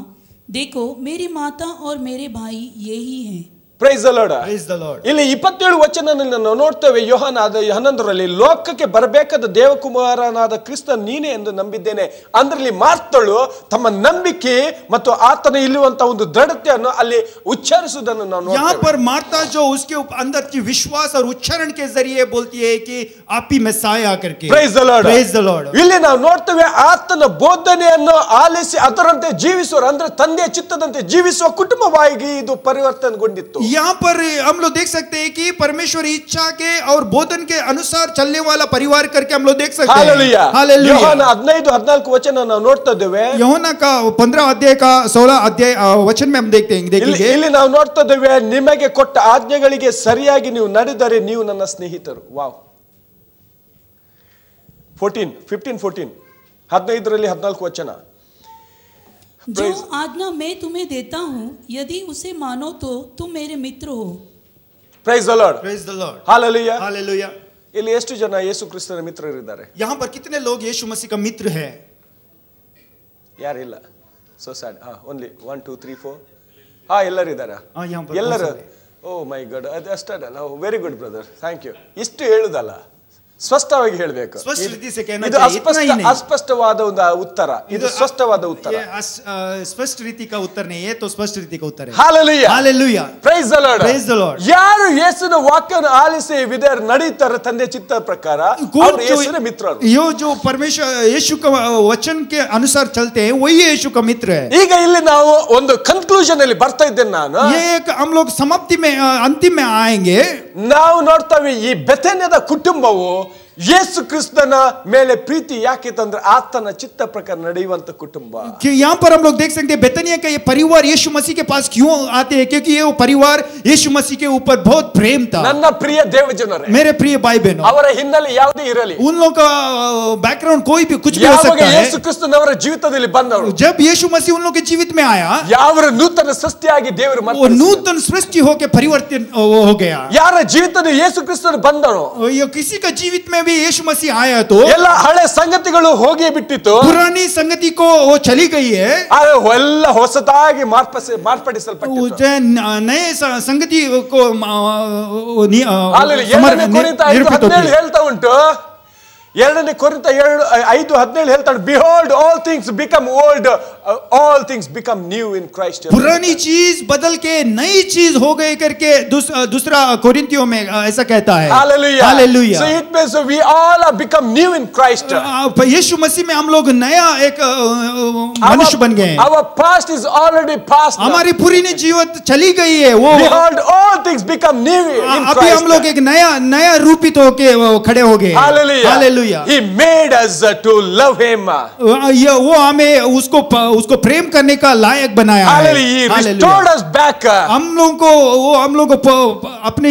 देखो मेरी माता और मेरे भाई यही हैं। Praise the Lord. Praise the Lord. ಇಲ್ಲಿ 27 ವಚನದಲ್ಲಿ ನಾವು ನೋಡ್ತೇವೆ, ಯೋಹಾನ 11ರಲ್ಲಿ ಲೋಕಕ್ಕೆ ಬರಬೇಕಾದ ದೇವಕುಮಾರನಾದ ಕ್ರಿಸ್ತ ನೀನೇ ಎಂದು ನಂಬಿದ್ದೇನೆ. ಅಂದ್ರೆ ಇಲ್ಲಿ ಮಾರ್ತಳು ತಮ್ಮ ನಂಬಿಕೆ ಮತ್ತು ಆತನ ಇಲ್ಲುವಂತ ಒಂದು ದೃಢತೆಯನ್ನು ಅಲ್ಲಿ ಉಚ್ಚರಿಸುವುದನ್ನು ನಾವು ನೋಡ್ತೇವೆ. यहाँ पर मार्ता जो उसके अंदर की विश्वास और उच्चारण के जरिए बोलती है कि आप ही मेसाया करके. Praise the Lord. Praise the Lord. ಇಲ್ಲಿ ನಾವು ನೋಡ್ತೇವೆ, ಆತನ ಬೋಧನೆಯನ್ನು ಆಲಿಸಿ ಅದರಂತೆ ಜೀವಿಸುವ, ಅಂದ್ರೆ ತಂದೆಯ ಚಿತ್ತದಂತೆ ಜೀವಿಸುವ ಕುಟುಂಬವಾಗಿ ಇದು ಪರಿವರ್ತನೆಗೊಂಡಿತ್ತು. यहाँ पर हम लोग देख सकते हैं कि परमेश्वर इच्छा के और बोधन के अनुसार चलने वाला परिवार करके हम लोग देख सकते हैं। ಹಾಲೆಲೂಯಾ. हालेलुया। ಯೋಹಾನ 15-14 ವಚನ ನಾವು ನೋಡ್ತಾ ಇದ್ದೇವೆ. यूहन्ना का 15 अध्याय का 16 अध्याय वचन में हम देखेंगे ಇಲ್ಲಿ ನಾವು ನೋಡ್ತಾ ಇದ್ದೇವೆ, ನಿಮಗೆ ಕೊಟ್ಟ ಆಜ್ಞೆಗಳಿಗೆ ಸರಿಯಾಗಿ ನೀವು ನಡೆದರೆ ನೀವು ನನ್ನ ಸ್ನೇಹಿತರು. ವಾವ್. 15 15ರಲ್ಲಿ 14 ವಚನ. जो आज्ञा मैं तुम्हें देता हूँ, यदि उसे मानो तो तुम मेरे मित्र हो। Praise the lord. Praise the Lord. Hallelujah. Hallelujah. ಇಲ್ಲಿ ಎಷ್ಟು ಜನ ಯೇಸು ಕ್ರಿಸ್ತನ ಮಿತ್ರರಿದ್ದಾರೆ? यहाँ पर कितने लोग यीशु मसीह का मित्र है? ಯಾರಿಲ್ಲ. So sad. ಓನ್ಲಿ 1 2 3 4 ಎಲ್ಲರಿದ್ದಾರೆ. यहाँ पर ಎಲ್ಲರೂ. ಓ ಮೈ ಗಾಡ್, ಅದು ಅಷ್ಟೇ. ನಾವು very good brother, thank you. ಇಷ್ಟು ಹೇಳುದಲ್ಲ, ಸ್ಪಷ್ಟವಾಗಿ ಹೇಳಬೇಕು. स्पष्ट रीति से कहना ಇದು चाहिए, इतना ही नहीं। ಅಸ್ಪಷ್ಟವಾದ ಒಂದು ಉತ್ತರ, ಇದು ಸ್ಪಷ್ಟವಾದ ಉತ್ತರ. स्पष्ट रीति का उत्तर नहीं है, तो स्पष्ट रीति का उत्तर है। Hallelujah. Hallelujah. Praise the lord. Praise the Lord। ಯಾರು ಯೇಸುವಿನ ವಾಕ್ಯವನ್ನು ಆಲಿಸಿ ವಿಧೇಯರು ನಡೆಯುತ್ತಾರೆ ತಂದೆ ಚಿತ್ತ ಪ್ರಕಾರ, ಅವರು ಯೇಸುವಿನ ಮಿತ್ರರು. यो जो परमेश्वर यीशु का वचन के अनुसार चलते हैं, वही यीशु का मित्र है। ಈಗ ಇಲ್ಲಿ ನಾವು ಒಂದು ಕನ್ಕ್ಲೂಷನ್ ಅಲ್ಲಿ ಬರ್ತಾ ಇದ್ದೇನೆ ನಾನು. ये एक हम लोग समाप्ति में अंतिम में आएंगे। ನಾವು ನೋಡ್ತೇವೆ ಈ ಬೆಥೆನ್ಯದ ಕುಟುಂಬವು ಯೇಸು ಕ್ರಿಸ್ತನ ಮೇಲೆ ಪ್ರೀತಿ ಯಾಕೆ ತಂದ್ರೆ ಆತನ ಚಿತ್ತ ಪ್ರಕಾರ ನಡೆಯುವಂತ ಕುಟುಂಬ. कि यहाँ पर हम लोग देख सकते हैं बेतनिया का ये परिवार यीशु मसीह के पास क्यों आते हैं, क्योंकि ये परिवार यीशु मसीह के ऊपर बहुत प्रेम था। ನನ್ನ ಪ್ರಿಯ ದೇವಜನರೇ, मेरे प्रिय भाई बहनों, ಅವರ ಹಿನ್ನೆಲೆ ಯಾವುದೇ ಇರಲಿ, उन लोगों का बैकग्राउंड कोई भी कुछ भी हो ಯಾವಾಗ सकता है, ಯೇಸು ಕ್ರಿಸ್ತನವರ ಜೀವಿತದಲ್ಲಿ ಬಂದವರು, जब यीशु मसीह उन लोगों के जीवित में आया, ಯಾವ ನೂತನ ಸೃಷ್ಟಿಯಾಗಿ ದೇವರು वो नूतन सृष्टि होकर परिवर्तन हो गया। ಯಾರ ಜೀವಿತದಲ್ಲಿ ಯೇಸು ಕ್ರಿಸ್ತನು ಬಂದನು, ये किसी का जीवित में भी यीशु मसीह आया तो ಎಲ್ಲ ಹಳೆ ಸಂಗತಿಗಳು ಹೋಗಿ ಬಿಟ್ಟಿತ್ತು, पुरानी संगति को वो चली गई है, ಎಲ್ಲ ಹೊಸದಾಗಿ ಮಾರ್ಪಡಿಸಲ್ಪಟ್ಟಿತ್ತು. नए संगति को ಅಲ್ಲಿ 2 ಕೊರಿಂಥ 5:17 ಹೇಳ್ತಾ ಉಂಟು. 2 ಕೊರಿಂಥ 5:17 ಹೇಳ್ತಾನೆ, behold all things become old, all things become new ಇನ್ ಕ್ರೈಸ್ಟ್. पुरानी चीज बदल के नई चीज हो गई करके दूसरा कोरिन्थियों में ऐसा कहता है। Hallelujah. Hallelujah. So it means we all have become new in Christ. यीशु मसीह में हम लोग नया एक मनुष्य बन गए हैं। Our past is already past. हमारी पुरानी जीवन चली गई है, वो Behold, all things become new in अभी Christ. हम लोग एक नया रूपित होके खड़े हो गए। Hallelujah. Hallelujah. He made us to love him. वो हमें उसको प्रेम करने का लायक बनाया है। Hallelujah. He restored us back. हम लोगों को अपने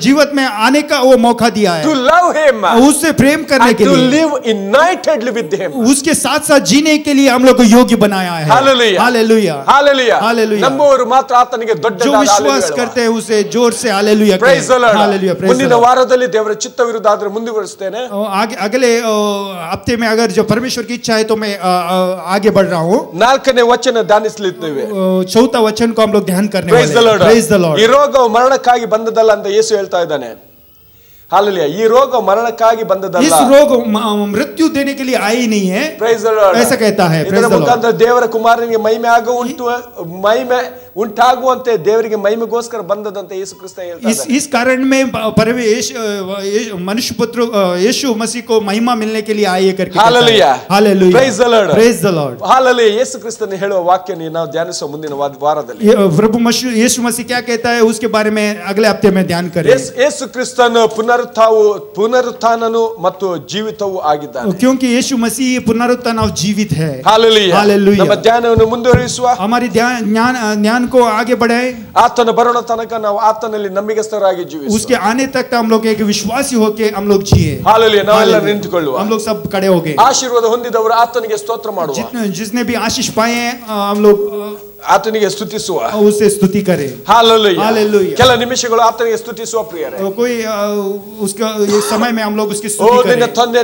जीवन में आने का वो मौका दिया है, To love him. उससे प्रेम करने And के to लिए, live unitedly with him. उसके साथ साथ जीने के लिए हम लोग को योग्य बनाया है। Hallelujah. हालेलुया। Hallelujah. Hallelujah. ನಂಬುವವರು ಮಾತ್ರ ಆತನಿಗೆ जो ದೊಡ್ಡದಾದ विश्वास करते हैं उसे जोर से हालेलुया कहें। Praise the Lord. Hallelujah. Praise the ಮುಂದಿನ Lord। ವಾರದಲ್ಲಿ ದೇವರ ಚಿತ್ತವಿರುವುದಾದರೆ ಮುಂದುವರಿಸುತ್ತೇನೆ. अगले हफ्ते में अगर जो परमेश्वर की इच्छा है तो मैं आगे बढ़ रहा हूँ। 4ನೇ ವಚನ ಧ್ಯಾನಿಸಲಿದ್ದೇವೆ. चौथा वचन को हम लोग ध्यान करने Praise the वाले Lord. हैं। Praise the Lord। ಈ ರೋಗವು ಮರಣಕ್ಕಾಗಿ ಬಂದದಲ್ಲ ಅಂತ ಯೇಸು ಹೇಳ್ತಾ ಇದ್ದಾನೆ. हालेलुया. ಈ ರೋಗ ಮರಣಕ್ಕಾಗಿ ಬಂದದಲ್ಲ, इस रोग मृत्यु देने के लिए आई नहीं है। Praise the Lord. ऐसा कहता है। ಇದರ ಮುಖಾಂತರ ದೇವರ ಕುಮಾರನಿಗೆ ಮಹಿಮೆ ಉಂಟಾಗುವಂತೆ ದೇವರಿಗೆ ಮಹಿಮೆಗೋಸ್ಕರ ಬಂದದಂತೆ ಯೇಸು ಕ್ರಿಸ್ತ ಹೇಳ್ತಾ ಇದ್ದಾನೆ. इस कारण में मनुष्य पुत्र यीशु मसीह को महिमा मिलने के लिए आए करके hallelujah. Hallelujah. Praise the Lord. Praise the Lord। Hallelujah. ಯೇಸು ಕ್ರಿಸ್ತನು ಹೇಳುವ ವಾಕ್ಯ ನಾವು ಧ್ಯಾನಿಸುವ ಮುಂದಿನ ವಾರದಲ್ಲಿ. प्रभु यीशु मसीह क्या कहता है उसके बारे में अगले हफ्ते में ध्यान करें। ಯೇಸು ಕ್ರಿಸ್ತನು ಪುನರುತ್ಥಾನನು ಮತ್ತು ಜೀವಿತವೂ ಆಗಿದ್ದಾನೆ. क्योंकि यीशु मसीह पुनरुत्थान और जीवित है। हालेलुया. हालेलुया। ನಮ್ಮ ಧ್ಯಾನವನ್ನು ಮುಂದುವರಿಸುವ, हमारी ज्ञान को आगे बढ़ाए, ಆತನ ಬರೋಣ ತನಕ ನಾವು ಆತನಲ್ಲಿ ನಂಬಿಗಸ್ತರಾಗಿ ಜೀವಿಸುವ. उसके आने तक हम लोग एक विश्वासी होके हम लोग जिए। हालेलुया. ನಾವೆಲ್ಲ ನಿಂತುಕೊಳ್ಳುವ. हम लोग सब खड़े हो गए। ಆಶೀರ್ವಾದ ಹೊಂದಿದವರು ಆತನಿಗೆ ಸ್ತೋತ್ರ ಮಾಡುವ, जिसने भी आशीष पाए हैं हम लोग ಆತನಿಗೆ ಸ್ತುತಿಸುವ, उसे स्तुति करें। हालेलुया. हालेलुया। ಕೆಲ ನಿಮಿಷಗಳು ಆತನಿಗೆ ಸ್ತುತಿಸುವ ಪ್ರಿಯರೇ. कोई उसका ये समय में हम लोग उसकी ಓ स्तुति ನಿನ್ನ करें। ತಂದೆ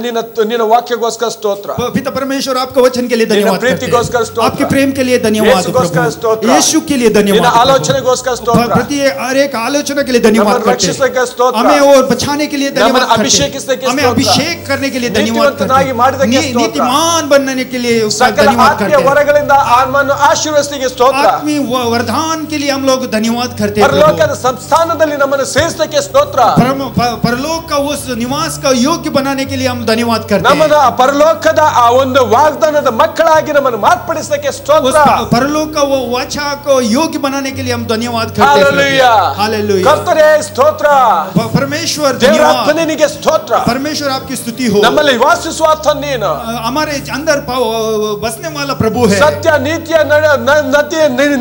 ನಿನ್ನ ವಾಕ್ಯಗೋಸ್ಕರ ಸ್ತೋತ್ರ, पिता परमेश्वर आपका वचन के लिए धन्यवाद करते प्रीतिಗೋಸ್ಕರ हैं, ಸ್ತೋತ್ರ, आपके प्रेम के लिए धन्यवाद ಯೇಸುಗೋಸ್ಕರ प्रभु, ಸ್ತೋತ್ರ, यीशु के लिए ನಿನ್ನ धन्यवाद प्रभु, ಆಲೋಚನೆಗೋಸ್ಕರ ಸ್ತೋತ್ರ, प्रति हर एक आलोचना के लिए धन्यवाद ನಮ್ಮನ್ನು करते ರಕ್ಷಿಸಕ್ಕೆ हैं, ಸ್ತೋತ್ರ, हमें और बचाने के लिए धन्यवाद ನಮ್ಮನ್ನು करते ಅಭಿಷೇಕಿಸಕ್ಕೆ हैं, हमें ಸ್ತೋತ್ರ, अभिषेक करने के लिए धन्यवाद ನೀತಿವಂತನಾಗಿ करते ಮಾಡಿದ್ದಕ್ಕೆ हैं, ಸ್ತೋತ್ರ, नीतिमान बनने के लिए उसका ಸಕಲ धन्यवाद ಆತ್ಮೀಯ करते हैं, ವರಗಳಿಂದ ಆತ್ಮನ್ನು ಆಶೀರ್ವದಿಸಿಗೆ ಸ್ತೋತ್ರ. ಸ್ತೋತ್ರ. आत्मीय वरदान के लिए हम लोग धन्यवाद करते हैं प्रभु। ಪರಲೋಕದ ಸಂಸ್ಥಾನದಲ್ಲಿ ನಮ್ಮನ್ನು ಸೇರಿಸಕ್ಕೆ ಸ್ತೋತ್ರ. परलोक का उस निवास का योग्य बनाने के लिए हम धन्यवाद करते हैं। ನಮ್ಮನ್ನ ಪರಲೋಕದ ಆ ಒಂದು ವಾಗ್ದಾನದ ಮಕ್ಕಳಾಗಿ ನಮ್ಮನ್ನು ಮಾರ್ಪಡಿಸಕ್ಕೆ ಸ್ತೋತ್ರ. परलोक का वो वाचा को योग्य बनाने के लिए हम धन्यवाद करते हैं। Hallelujah, hallelujah. ಕರ್ತನೇ ಸ್ತೋತ್ರ. परमेश्वर ದೇವರ धन्यवाद। ಆತ್ಮನಿಗೆ ಸ್ತೋತ್ರ. परमेश्वर आपकी स्तुति हो। ನಮ್ಮಲ್ಲಿ ವಾಸಿಸುವ ಆತ ನೀನು. हमारे अंदर बसने वाला प्रभु है। ಸತ್ಯ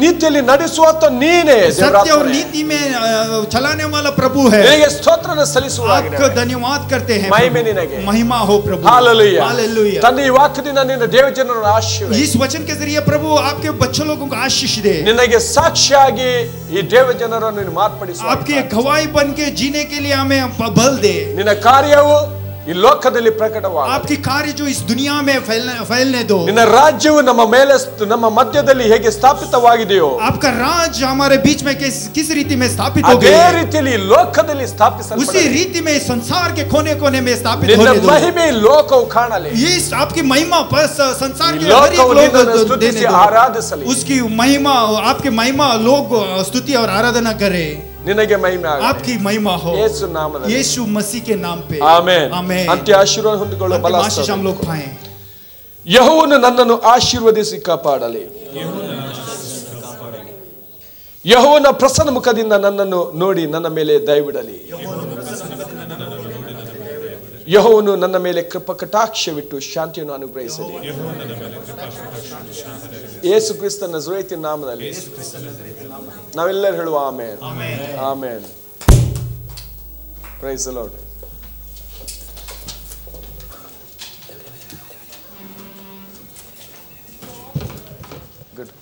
ನೀತಿಯಲ್ಲಿ ನಡೆಸುವ ಆತ ನೀನೇ. सत्य और नीति में चलाने वाला प्रभु है। ನಿನಗೆ ಸ್ತೋತ್ರನ ಸಲ್ಲಿಸುವಾಗಿದೆ. आपको धन्यवाद करते हैं। ಮಹಿಮೆ ನಿನಗೆ. महिमा हो प्रभु। Hallelujah, hallelujah. ತನ್ನ ಈ ವಾಕ್ಯದಿಂದ ನಿನ್ನ ದೇವಜನರನ್ನು ಆಶೀರ್ವದಿಸು. इस वचन के जरिए प्रभु आपके बच्चों लोगों को आशीष दे। ನಿನಗೆ ಸಾಕ್ಷಿಯಾಗಿ ಈ ದೇವಜನರನ್ನು ನೀನು ಮಾರ್ಪಡಿಸು. आपके गवाही बन के जीने के लिए हमें बल दे। ನಿನ್ನ ಕಾರ್ಯವು ಈ ಲೋಕದಲ್ಲಿ ಪ್ರಕಟವಾಗಲಿ. आपकी कार्य जो इस दुनिया में फैलने दो। ನಿನ್ನ ರಾಜ್ಯವು ನಮ್ಮ ಮೇಲೆ ನಮ್ಮ ಮಧ್ಯದಲ್ಲಿ ಹೇಗೆ ಸ್ಥಾಪಿತವಾಗಿದೆಯೋ, आपका राज हमारे बीच में किस रीति में स्थापित हो ಅದೇ गया, ರೀತಿಯಲ್ಲಿ ಈ ಲೋಕದಲ್ಲಿ उसी ಸ್ಥಾಪಿಸಲ್ಪಡಲಿ. रीति में इस संसार के कोने कोने में स्थापित ನಿನ್ನ होने दो। ಮಹಿಮೆ ಈ ಲೋಕವು ಕಾಣಲಿ. ये आपकी महिमा बस संसार के हर ಲೋಕವು एक लोग ನಿನ್ನನ್ನು देने ಸ್ತುತಿಸಿ दो। ಆರಾಧಿಸಲಿ. उसकी महिमा, आपकी महिमा लोग स्तुति और आराधना करे। ನಿನಗೆ ಮಹಿಮೆ ಆಗಲಿ. आपकी महिमा हो ಯೇಸು ನಾಮದಲ್ಲಿ. यीशु मसीह के नाम पे ಆಮೆನ್. आमेन। ಅಂತ್ಯ ಆಶೀರ್ವಾದ ಹೊಂದಿಕೊಳ್ಳೋ ಬಲ आशीष हम लोग पाएं। ಯೆಹೋವನು ನನ್ನನ್ನು ಆಶೀರ್ವದಿಸಿ ಕಾಪಾಡಲಿ. ಯೆಹೋವನ ಪ್ರಸನ್ನ ಮುಖದಿಂದ ನನ್ನನ್ನು ನೋಡಿ ನನ್ನ ಮೇಲೆ ದಯವಿಡಲಿ. ಯೆಹೋವನು ನನ್ನ ಮೇಲೆ ಕೃಪಕಟಾಕ್ಷವಿಟ್ಟು ಶಾಂತಿಯನ್ನು ಅನುಗ್ರಹಿಸಲಿ. ಯೇಸು ಕ್ರಿಸ್ತನ ನಜರೇತಿನ ನಾಮದಲ್ಲಿ ನಾವೆಲ್ಲರೂ ಹೇಳುವ amen. Amen. Praise the Lord. Good.